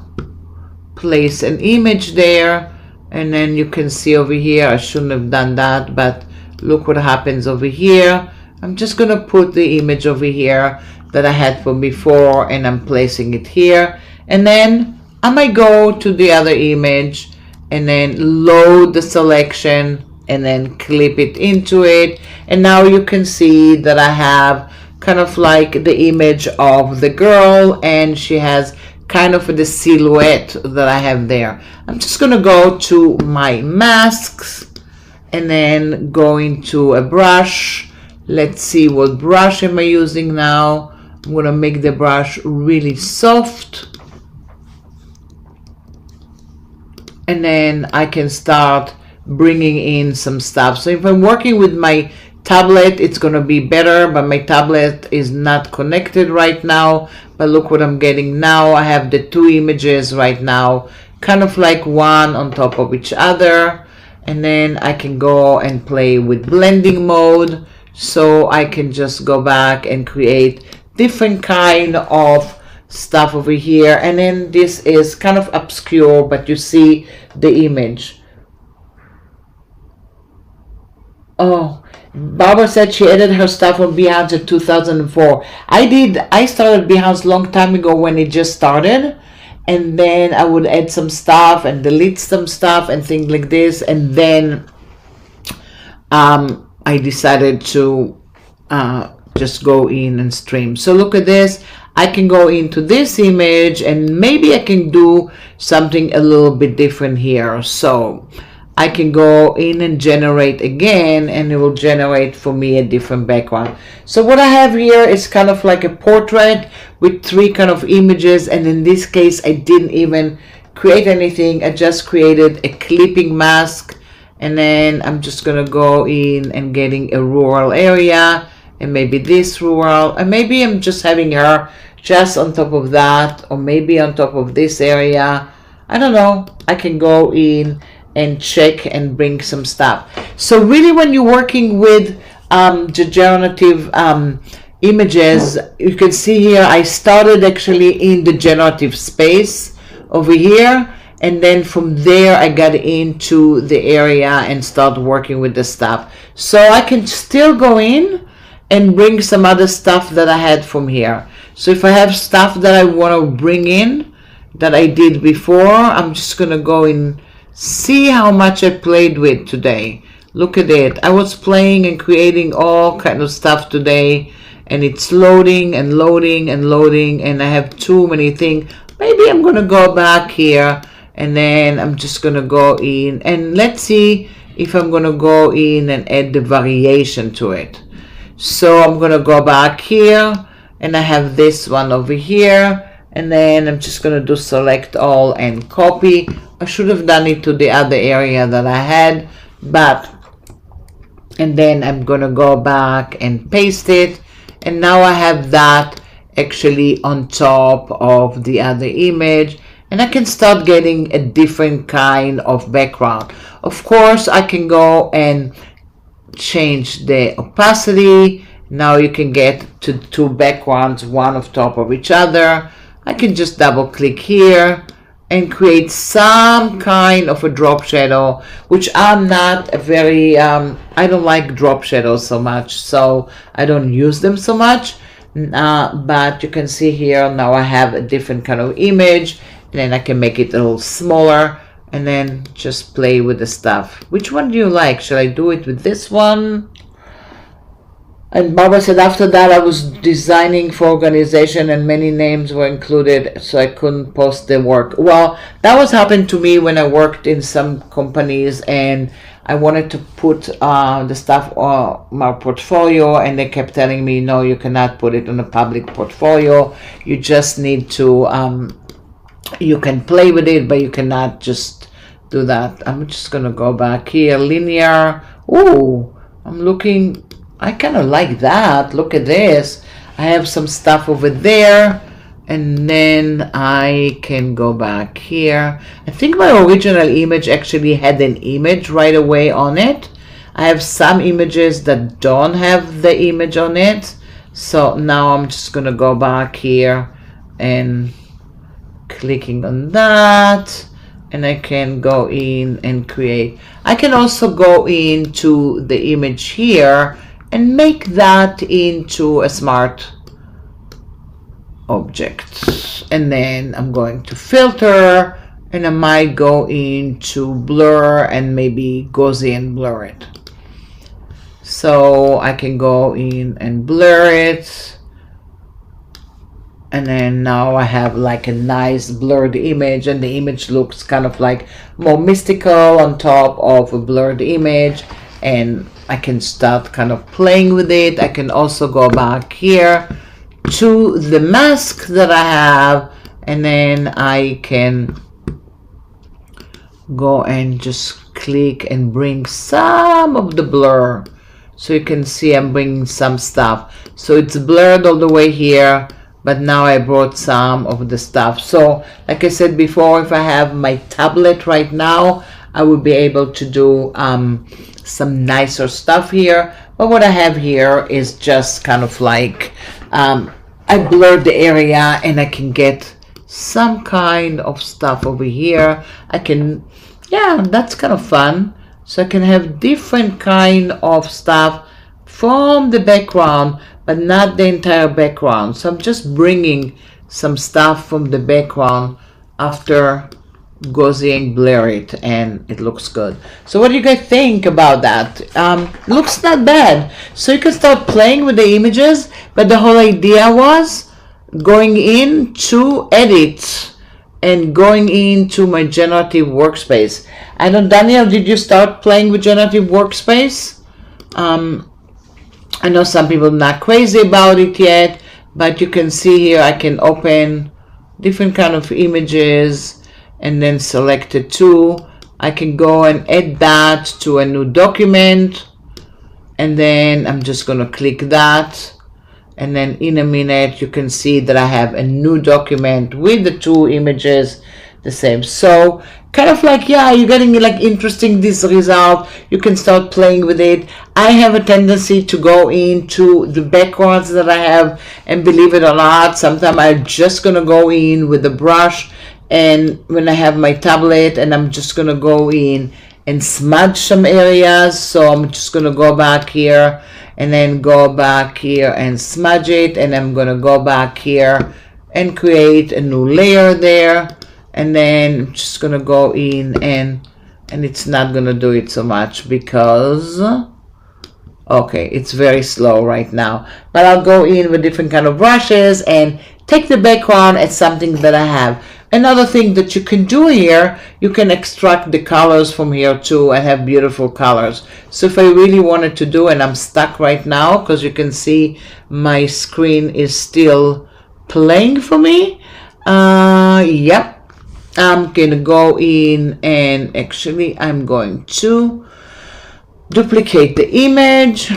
place an image there, and then you can see over here, I shouldn't have done that, but look what happens over here. I'm just gonna put the image over here that I had from before, and I'm placing it here, and then I might go to the other image and then load the selection and then clip it into it, and now you can see that I have kind of like the image of the girl, and she has kind of the silhouette that I have there. I'm just gonna go to my masks and then go into a brush. Let's see, what brush am I using now? I'm gonna make the brush really soft, and then I can start bringing in some stuff. So if I'm working with my tablet, it's gonna be better, but my tablet is not connected right now. But look what I'm getting now. I have the two images right now, kind of like one on top of each other, and then I can go and play with blending mode. So I can just go back and create different kind of stuff over here, and then this is kind of obscure, but you see the image. Oh, Barbara said she added her stuff on Behance in 2004. I started Behance long time ago when it just started, and then I would add some stuff and delete some stuff and things like this, and then I decided to just go in and stream. So look at this. I can go into this image, and maybe I can do something a little bit different here. So I can go in and generate again, and it will generate for me a different background. So what I have here is kind of like a portrait with three kind of images, and in this case I didn't even create anything. I just created a clipping mask, and then I'm just gonna go in and getting a rural area, and maybe this rural, and maybe I'm just having her just on top of that, or maybe on top of this area. I don't know. I can go in and check and bring some stuff. So really, when you're working with the generative images, you can see here I started actually in the generative space over here, and then from there I got into the area and start working with the stuff. So I can still go in and bring some other stuff that I had from here. So if I have stuff that I want to bring in that I did before, I'm just gonna go and see how much I played with today. Look at it. I was playing and creating all kind of stuff today, and it's loading and loading and loading, and I have too many things. Maybe I'm gonna go back here, and then I'm just gonna go in, and let's see if I'm gonna go in and add the variation to it. So I'm gonna go back here, and I have this one over here, and then I'm just gonna do select all and copy. I should have done it to the other area that I had, but, and then I'm gonna go back and paste it, and now I have that actually on top of the other image, and I can start getting a different kind of background. Of course, I can go and change the opacity. Now you can get to two backgrounds, one on top of each other. I can just double click here and create some kind of a drop shadow, which I'm not a very, I don't like drop shadows so much, so I don't use them so much. But you can see here, now I have a different kind of image, and then I can make it a little smaller, and then just play with the stuff. Which one do you like? Should I do it with this one? And Barbara said, after that I was designing for organization and many names were included, so I couldn't post the work. Well, that was happened to me when I worked in some companies and I wanted to put the stuff on my portfolio, and they kept telling me, no, you cannot put it on a public portfolio. You just need to, you can play with it, but you cannot just do that. I'm just going to go back here, linear. Ooh, I'm looking... I kind of like that. Look at this. I have some stuff over there, and then I can go back here. I think my original image actually had an image right away on it. I have some images that don't have the image on it. So now I'm just going to go back here and clicking on that. And I can go in and create. I can also go into the image here and make that into a smart object. And then I'm going to filter, and I might go into blur and maybe Gaussian blur it. So I can go in and blur it, and then now I have like a nice blurred image, and the image looks kind of like more mystical on top of a blurred image. And I can start kind of playing with it. I can also go back here to the mask that I have, and then I can go and just click and bring some of the blur. So you can see I'm bringing some stuff. So it's blurred all the way here, but now I brought some of the stuff. So like I said before, if I have my tablet right now, I would be able to do some nicer stuff here. But what I have here is just kind of like I blurred the area, and I can get some kind of stuff over here. I can, yeah, that's kind of fun. So I can have different kind of stuff from the background, but not the entire background. So I'm just bringing some stuff from the background after Gaussian blur it, and it looks good. So what do you guys think about that? Looks not bad. So you can start playing with the images, but the whole idea was going into edit and going into my generative workspace. I know, Daniel, did you start playing with generative workspace? I know some people are not crazy about it yet, but you can see here I can open different kind of images and then select a two. I can go and add that to a new document, and then I'm just going to click that, and then in a minute you can see that I have a new document with the two images the same. So kind of like, yeah, you're getting like interesting this result. You can start playing with it. I have a tendency to go into the backgrounds that I have, and believe it or not, sometimes I'm just gonna go in with the brush, and when I have my tablet, and I'm just gonna go in and smudge some areas. So I'm just gonna go back here and then go back here and smudge it, and I'm gonna go back here and create a new layer there, and then I'm just gonna go in and it's not gonna do it so much because okay, it's very slow right now, but I'll go in with different kind of brushes and take the background as something that I have. Another thing that you can do here, you can extract the colors from here too and have beautiful colors. So if I really wanted to do, and I'm stuck right now because you can see my screen is still playing for me. Yep, I'm gonna go in and actually I'm going to duplicate the image,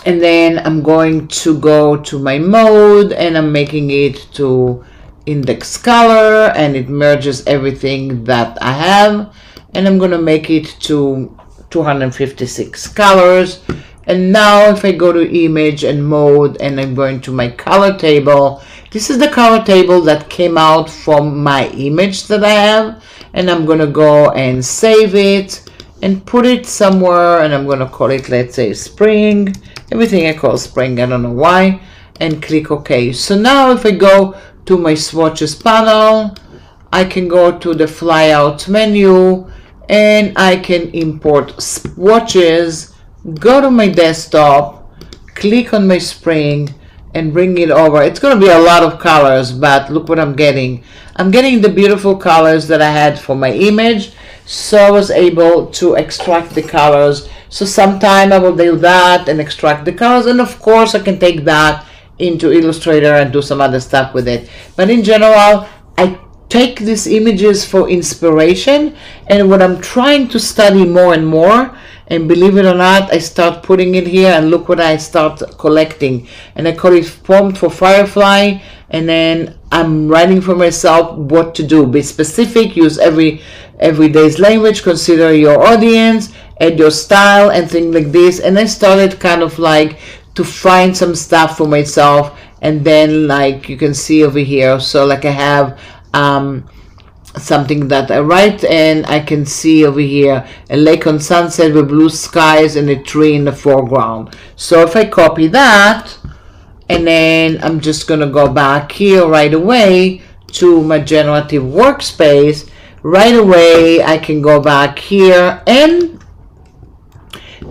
and then I'm going to go to my mode, and I'm making it to index color, and it merges everything that I have, and I'm gonna make it to 256 colors. And now if I go to image and mode and I'm going to my color table, this is the color table that came out from my image that I have, and I'm gonna go and save it and put it somewhere, and I'm gonna call it, let's say, spring. Everything I call spring, I don't know why, and click OK. So now if I go to my swatches panel, I can go to the flyout menu and I can import swatches, go to my desktop, click on my spring and bring it over. It's going to be a lot of colors, but look what I'm getting. I'm getting the beautiful colors that I had for my image, so I was able to extract the colors. So sometime I will do that and extract the colors, and of course I can take that into Illustrator and do some other stuff with it. But in general, I take these images for inspiration, and when I'm trying to study more and more, and believe it or not, I start putting it here, and look what I start collecting. And I call it prompt for Firefly, and then I'm writing for myself what to do. Be specific, use everyday's language, consider your audience, add your style, and things like this. And I started kind of like to find some stuff for myself, and then like you can see over here, so like I have something that I write, and I can see over here a lake on sunset with blue skies and a tree in the foreground. So if I copy that, and then I'm just gonna go back here right away to my generative workspace, right away I can go back here and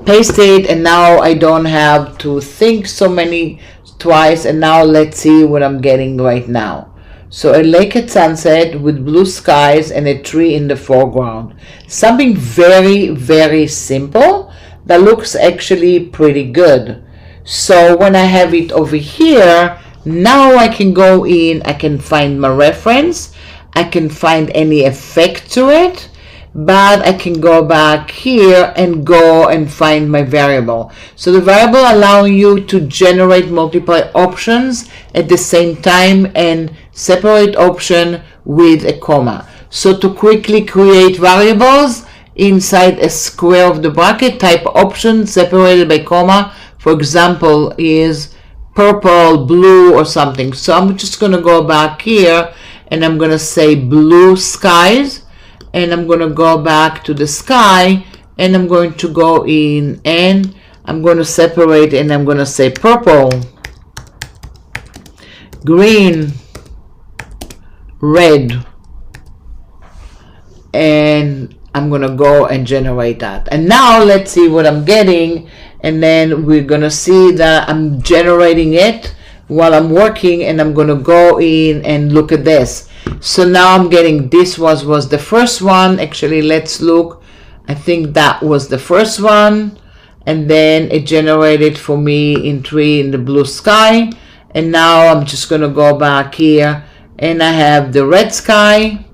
paste it, and now I don't have to think so many twice. And now let's see what I'm getting right now. So a lake at sunset with blue skies and a tree in the foreground. Something very, very simple that looks actually pretty good. So when I have it over here, now I can go in, I can find my reference, I can find any effect to it, but I can go back here and go and find my variable. So the variable allowing you to generate multiple options at the same time and separate option with a comma. So to quickly create variables inside a square of the bracket, type option separated by comma. For example, is purple, blue, or something. So I'm just going to go back here and I'm going to say blue skies, and I'm going to go back to the sky, and I'm going to go in and I'm going to separate, and I'm going to say purple, green, red, and I'm going to go and generate that. And now let's see what I'm getting, and then we're going to see that I'm generating it while I'm working, and I'm going to go in and look at this. So now I'm getting, this was the first one. Actually, let's look. I think that was the first one, and then it generated for me in tree in the blue sky. And now I'm just going to go back here, and I have the red sky,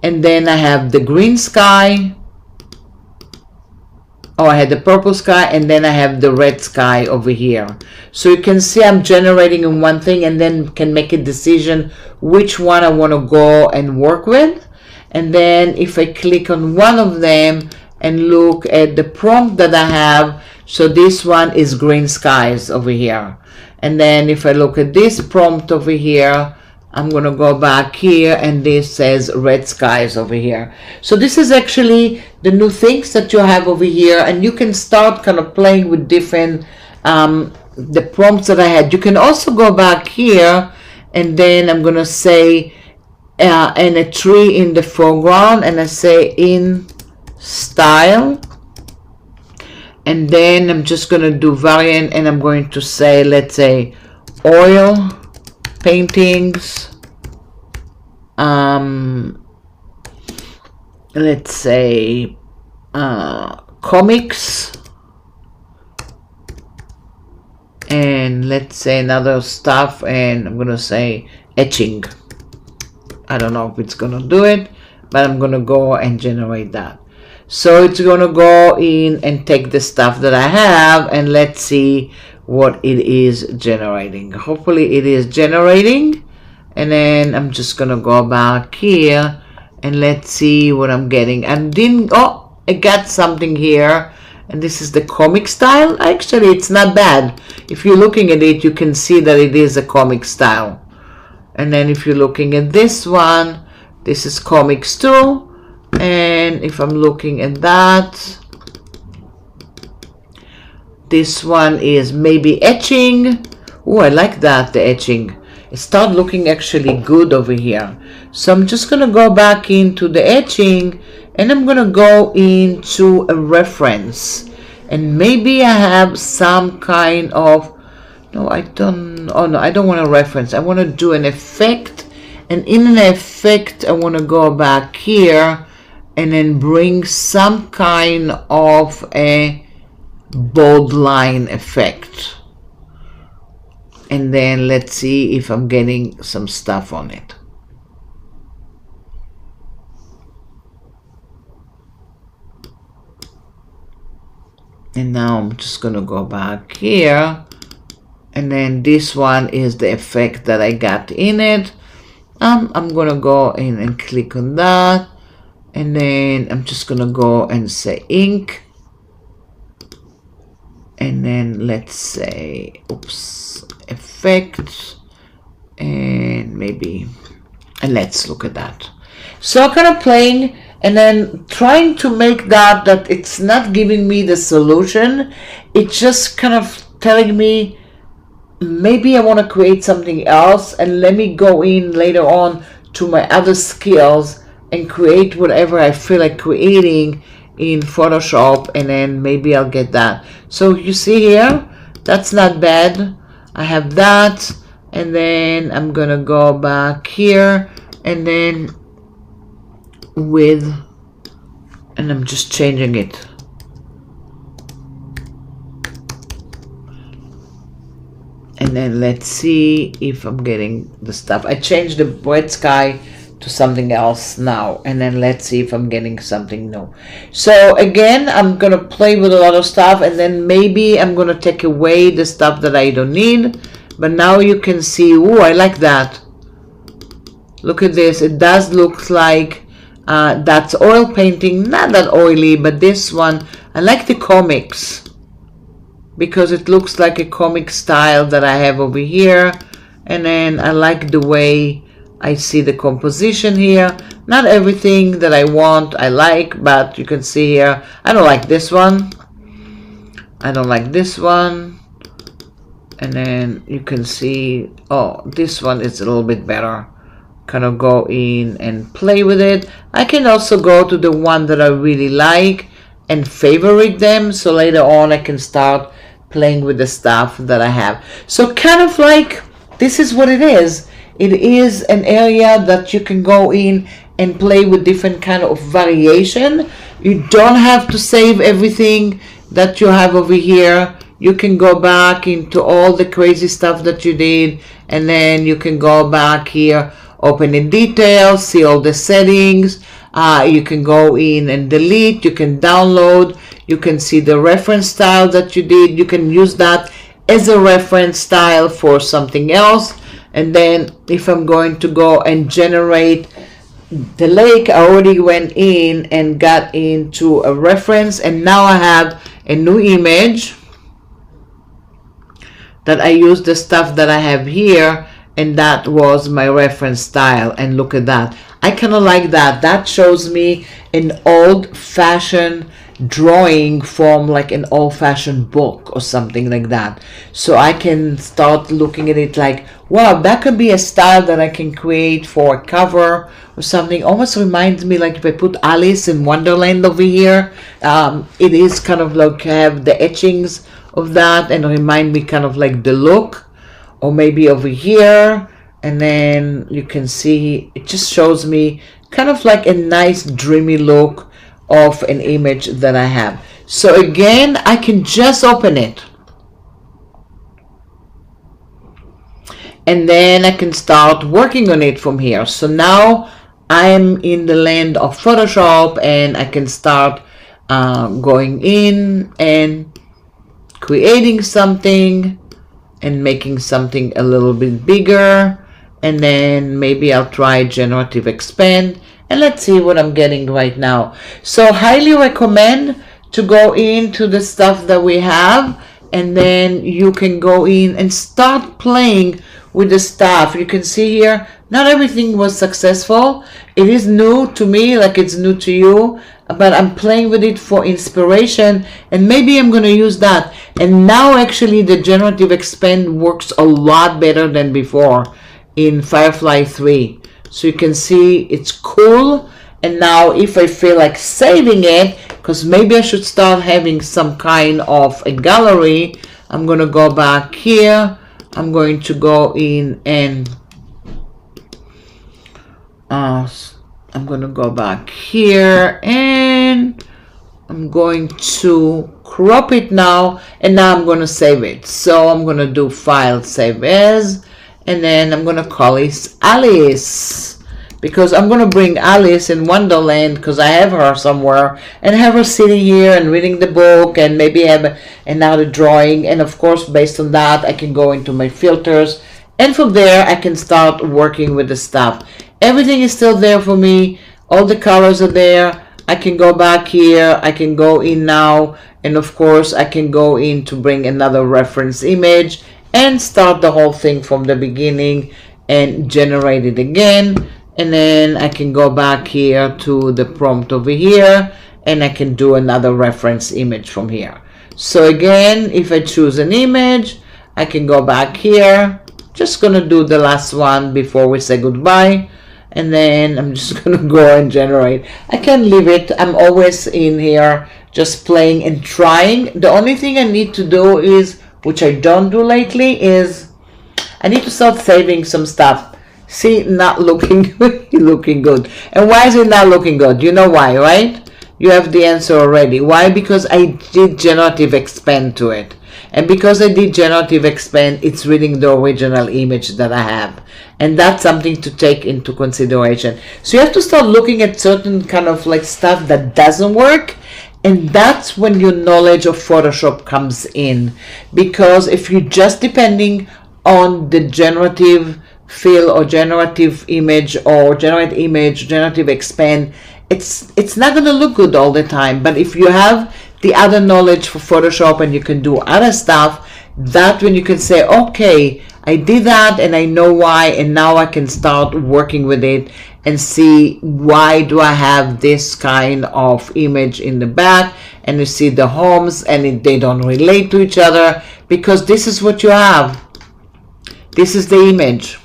and then I have the green sky. Oh, I had the purple sky, and then I have the red sky over here. So you can see I'm generating in one thing, and then can make a decision which one I want to go and work with. And then if I click on one of them and look at the prompt that I have, so this one is green skies over here. And then if I look at this prompt over here, I'm going to go back here, and this says red skies over here. So this is actually the new things that you have over here, and you can start kind of playing with different the prompts that I had. You can also go back here, and then I'm going to say and a tree in the foreground, and I say in style, and then I'm just going to do variant, and I'm going to say, let's say, oil paintings, let's say comics, and let's say another stuff, and I'm gonna say etching. I don't know if it's gonna do it, but I'm gonna go and generate that. So it's gonna go in and take the stuff that I have, and let's see what it is generating. Hopefully it is generating, and then I'm just gonna go back here and let's see what I'm getting. And oh, I got something here, and this is the comic style. Actually, it's not bad. If you're looking at it, you can see that it is a comic style. And then if you're looking at this one, this is comics too. And if I'm looking at that, this one is maybe etching. Oh, I like that, the etching. It started looking actually good over here. So I'm just gonna go back into the etching, and I'm gonna go into a reference, and maybe I have some kind of, no, I don't, oh no, I don't want a reference. I want to do an effect, and in an effect I want to go back here and then bring some kind of a bold line effect, and then let's see if I'm getting some stuff on it. And now I'm just gonna go back here, and then this one is the effect that I got in it. I'm gonna go in and click on that, and then I'm just gonna go and say ink, and then let's say, oops, effect, and maybe, and let's look at that. So kind of playing and then trying to make that it's not giving me the solution. It's just kind of telling me maybe I want to create something else, and let me go in later on to my other skills and create whatever I feel like creating in Photoshop, and then maybe I'll get that. So you see here, that's not bad. I have that, and then I'm gonna go back here, and then and I'm just changing it. And then let's see if I'm getting the stuff. I changed the red sky to something else now, and then let's see if I'm getting something new. So again, I'm gonna play with a lot of stuff, and then maybe I'm gonna take away the stuff that I don't need. But now you can see, ooh, I like that. Look at this. It does look like that's oil painting, not that oily, but this one, I like the comics, because it looks like a comic style that I have over here. And then I like the way I see the composition here. Not everything that I want I like, but you can see here, I don't like this one. I don't like this one. And then you can see, oh, this one is a little bit better. Kind of go in and play with it. I can also go to the one that I really like and favorite them, so later on I can start playing with the stuff that I have. So kind of like, this is what it is. It is an area that you can go in and play with different kind of variation. You don't have to save everything that you have over here. You can go back into all the crazy stuff that you did, and then you can go back here, open in details, see all the settings. You can go in and delete, you can download, you can see the reference style that you did. You can use that as a reference style for something else. And then if I'm going to go and generate the lake, I already went in and got into a reference, and now I have a new image that I use the stuff that I have here, and that was my reference style. And look at that. I kind of like that. That shows me an old-fashioned drawing from like an old-fashioned book or something like that. So I can start looking at it like, wow, that could be a style that I can create for a cover or something. Almost reminds me like if I put Alice in Wonderland over here. It is kind of like have the etchings of that and remind me kind of like the look. Or maybe over here, and then you can see it just shows me kind of like a nice dreamy look of an image that I have. So again, I can just open it, and then I can start working on it from here. So now I'm in the land of Photoshop, and I can start going in and creating something and making something a little bit bigger, and then maybe I'll try generative expand, and let's see what I'm getting right now. So highly recommend to go into the stuff that we have, and then you can go in and start playing with the stuff. You can see here, not everything was successful. It is new to me, like it's new to you, but I'm playing with it for inspiration, and maybe I'm going to use that. And now actually the generative expand works a lot better than before in Firefly 3. So you can see it's cool. And now if I feel like saving it, because maybe I should start having some kind of a gallery, I'm going to go back here. I'm going to go in and I'm going to go back here, and I'm going to crop it now, and now I'm going to save it. So I'm going to do File, Save As, and then I'm going to call this Alice, because I'm going to bring Alice in Wonderland, because I have her somewhere, and have her sitting here and reading the book, and maybe have another drawing. And of course, based on that, I can go into my filters, and from there I can start working with the stuff. Everything is still there for me. All the colors are there. I can go back here. I can go in now, and of course I can go in to bring another reference image and start the whole thing from the beginning and generate it again. And then I can go back here to the prompt over here, and I can do another reference image from here. So again, if I choose an image, I can go back here. Just gonna do the last one before we say goodbye, and then I'm just gonna go and generate. I can leave it. I'm always in here just playing and trying. The only thing I need to do is, which I don't do lately, is I need to start saving some stuff. See, not looking looking good. And why is it not looking good? You know why, right? You have the answer already. Why? Because I did generative expand to it. And because I did generative expand, it's reading the original image that I have. And that's something to take into consideration. So you have to start looking at certain kind of like stuff that doesn't work. And that's when your knowledge of Photoshop comes in. Because if you're just depending on the generative fill or generative image or generate image, generative expand, it's not going to look good all the time. But if you have the other knowledge for Photoshop and you can do other stuff, that when you can say, okay, I did that and I know why, and now I can start working with it and see why do I have this kind of image in the back, and you see the homes and they don't relate to each other, because this is what you have. This is the image.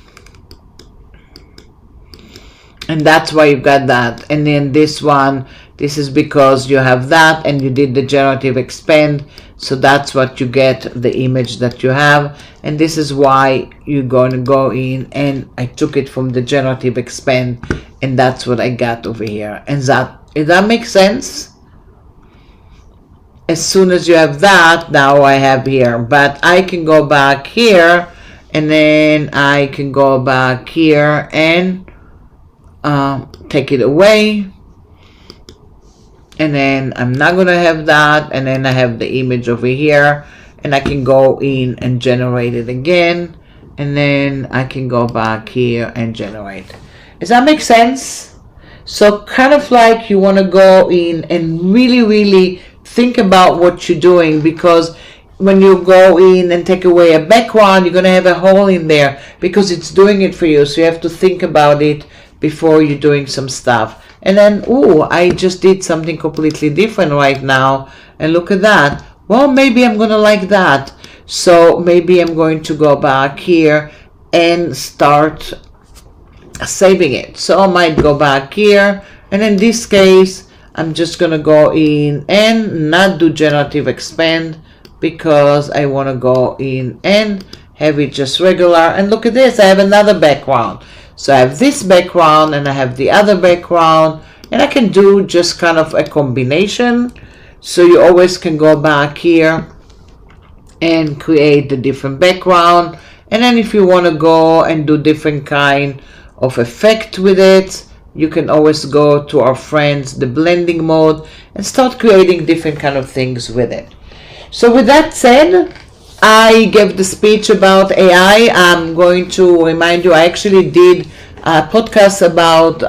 And that's why you got that. And then this one, this is because you have that and you did the generative expand. So that's what you get, the image that you have. And this is why you're going to go in, and I took it from the generative expand, and that's what I got over here. And if that makes sense? As soon as you have that, now I have here. But I can go back here, and then I can go back here and take it away, and then I'm not gonna have that, and then I have the image over here, and I can go in and generate it again, and then I can go back here and generate. Does that make sense? So kind of like you want to go in and really think about what you're doing, because when you go in and take away a background, you're gonna have a hole in there because it's doing it for you. So you have to think about it before you're doing some stuff. And then, oh, I just did something completely different right now, and look at that. Well, maybe I'm gonna like that, so maybe I'm going to go back here and start saving it. So I might go back here, and in this case I'm just gonna go in and not do generative expand, because I want to go in and have it just regular. And look at this, I have another background. So I have this background and I have the other background, and I can do just kind of a combination. So you always can go back here and create the different background. And then if you want to go and do different kind of effect with it, you can always go to our friends, the blending mode, and start creating different kind of things with it. So with that said, I gave the speech about AI. I'm going to remind you, I actually did a podcast about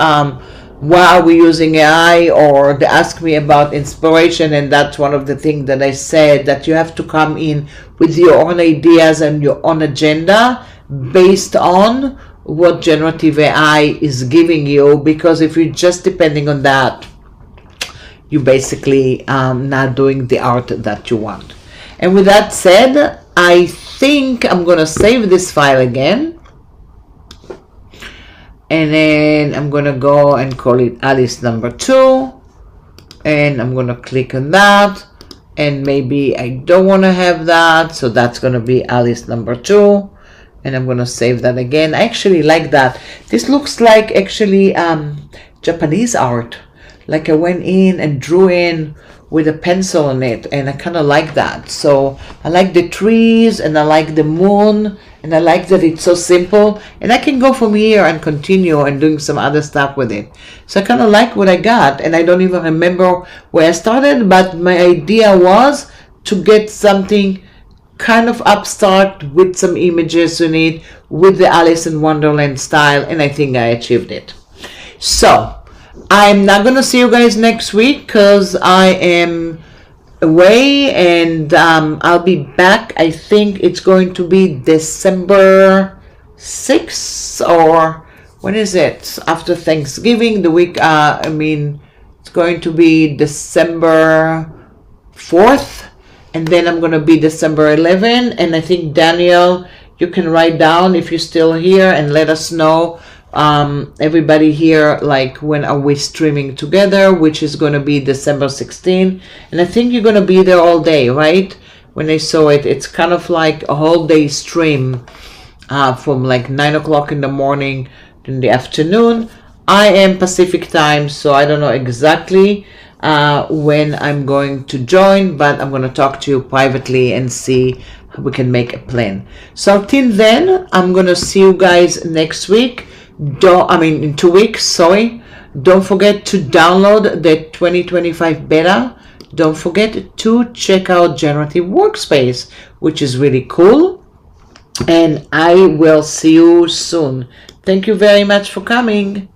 why are we using AI, or they ask me about inspiration, and that's one of the things that I said, that you have to come in with your own ideas and your own agenda based on what generative AI is giving you, because if you're just depending on that, you basically not doing the art that you want. And with that said, I think I'm gonna save this file again, and then I'm gonna go and call it Alice number 2, and I'm gonna click on that, and maybe I don't want to have that, so that's gonna be Alice number 2, and I'm gonna save that again. I actually like that. This looks like actually Japanese art, like I went in and drew in with a pencil on it, and I kind of like that. So I like the trees, and I like the moon, and I like that it's so simple, and I can go from here and continue and doing some other stuff with it. So I kind of like what I got, and I don't even remember where I started, but my idea was to get something kind of abstract with some images in it, with the Alice in Wonderland style, and I think I achieved it. So I'm not gonna see you guys next week because I am away, and I'll be back. I think it's going to be December 6th, or when is it? After Thanksgiving, the week, it's going to be December 4th, and then I'm gonna be December 11th, and I think Daniel, you can write down if you're still here and let us know, everybody here, like when are we streaming together, which is going to be December 16th, and I think you're going to be there all day, right? When I saw it, it's kind of like a whole day stream, from like 9 o'clock in the morning in the afternoon. I am Pacific time, so I don't know exactly when I'm going to join, but I'm going to talk to you privately and see how we can make a plan. So till then, I'm going to see you guys next week. In 2 weeks, sorry. Don't forget to download the 2025 beta. Don't forget to check out Generative Workspace, which is really cool. And I will see you soon. Thank you very much for coming.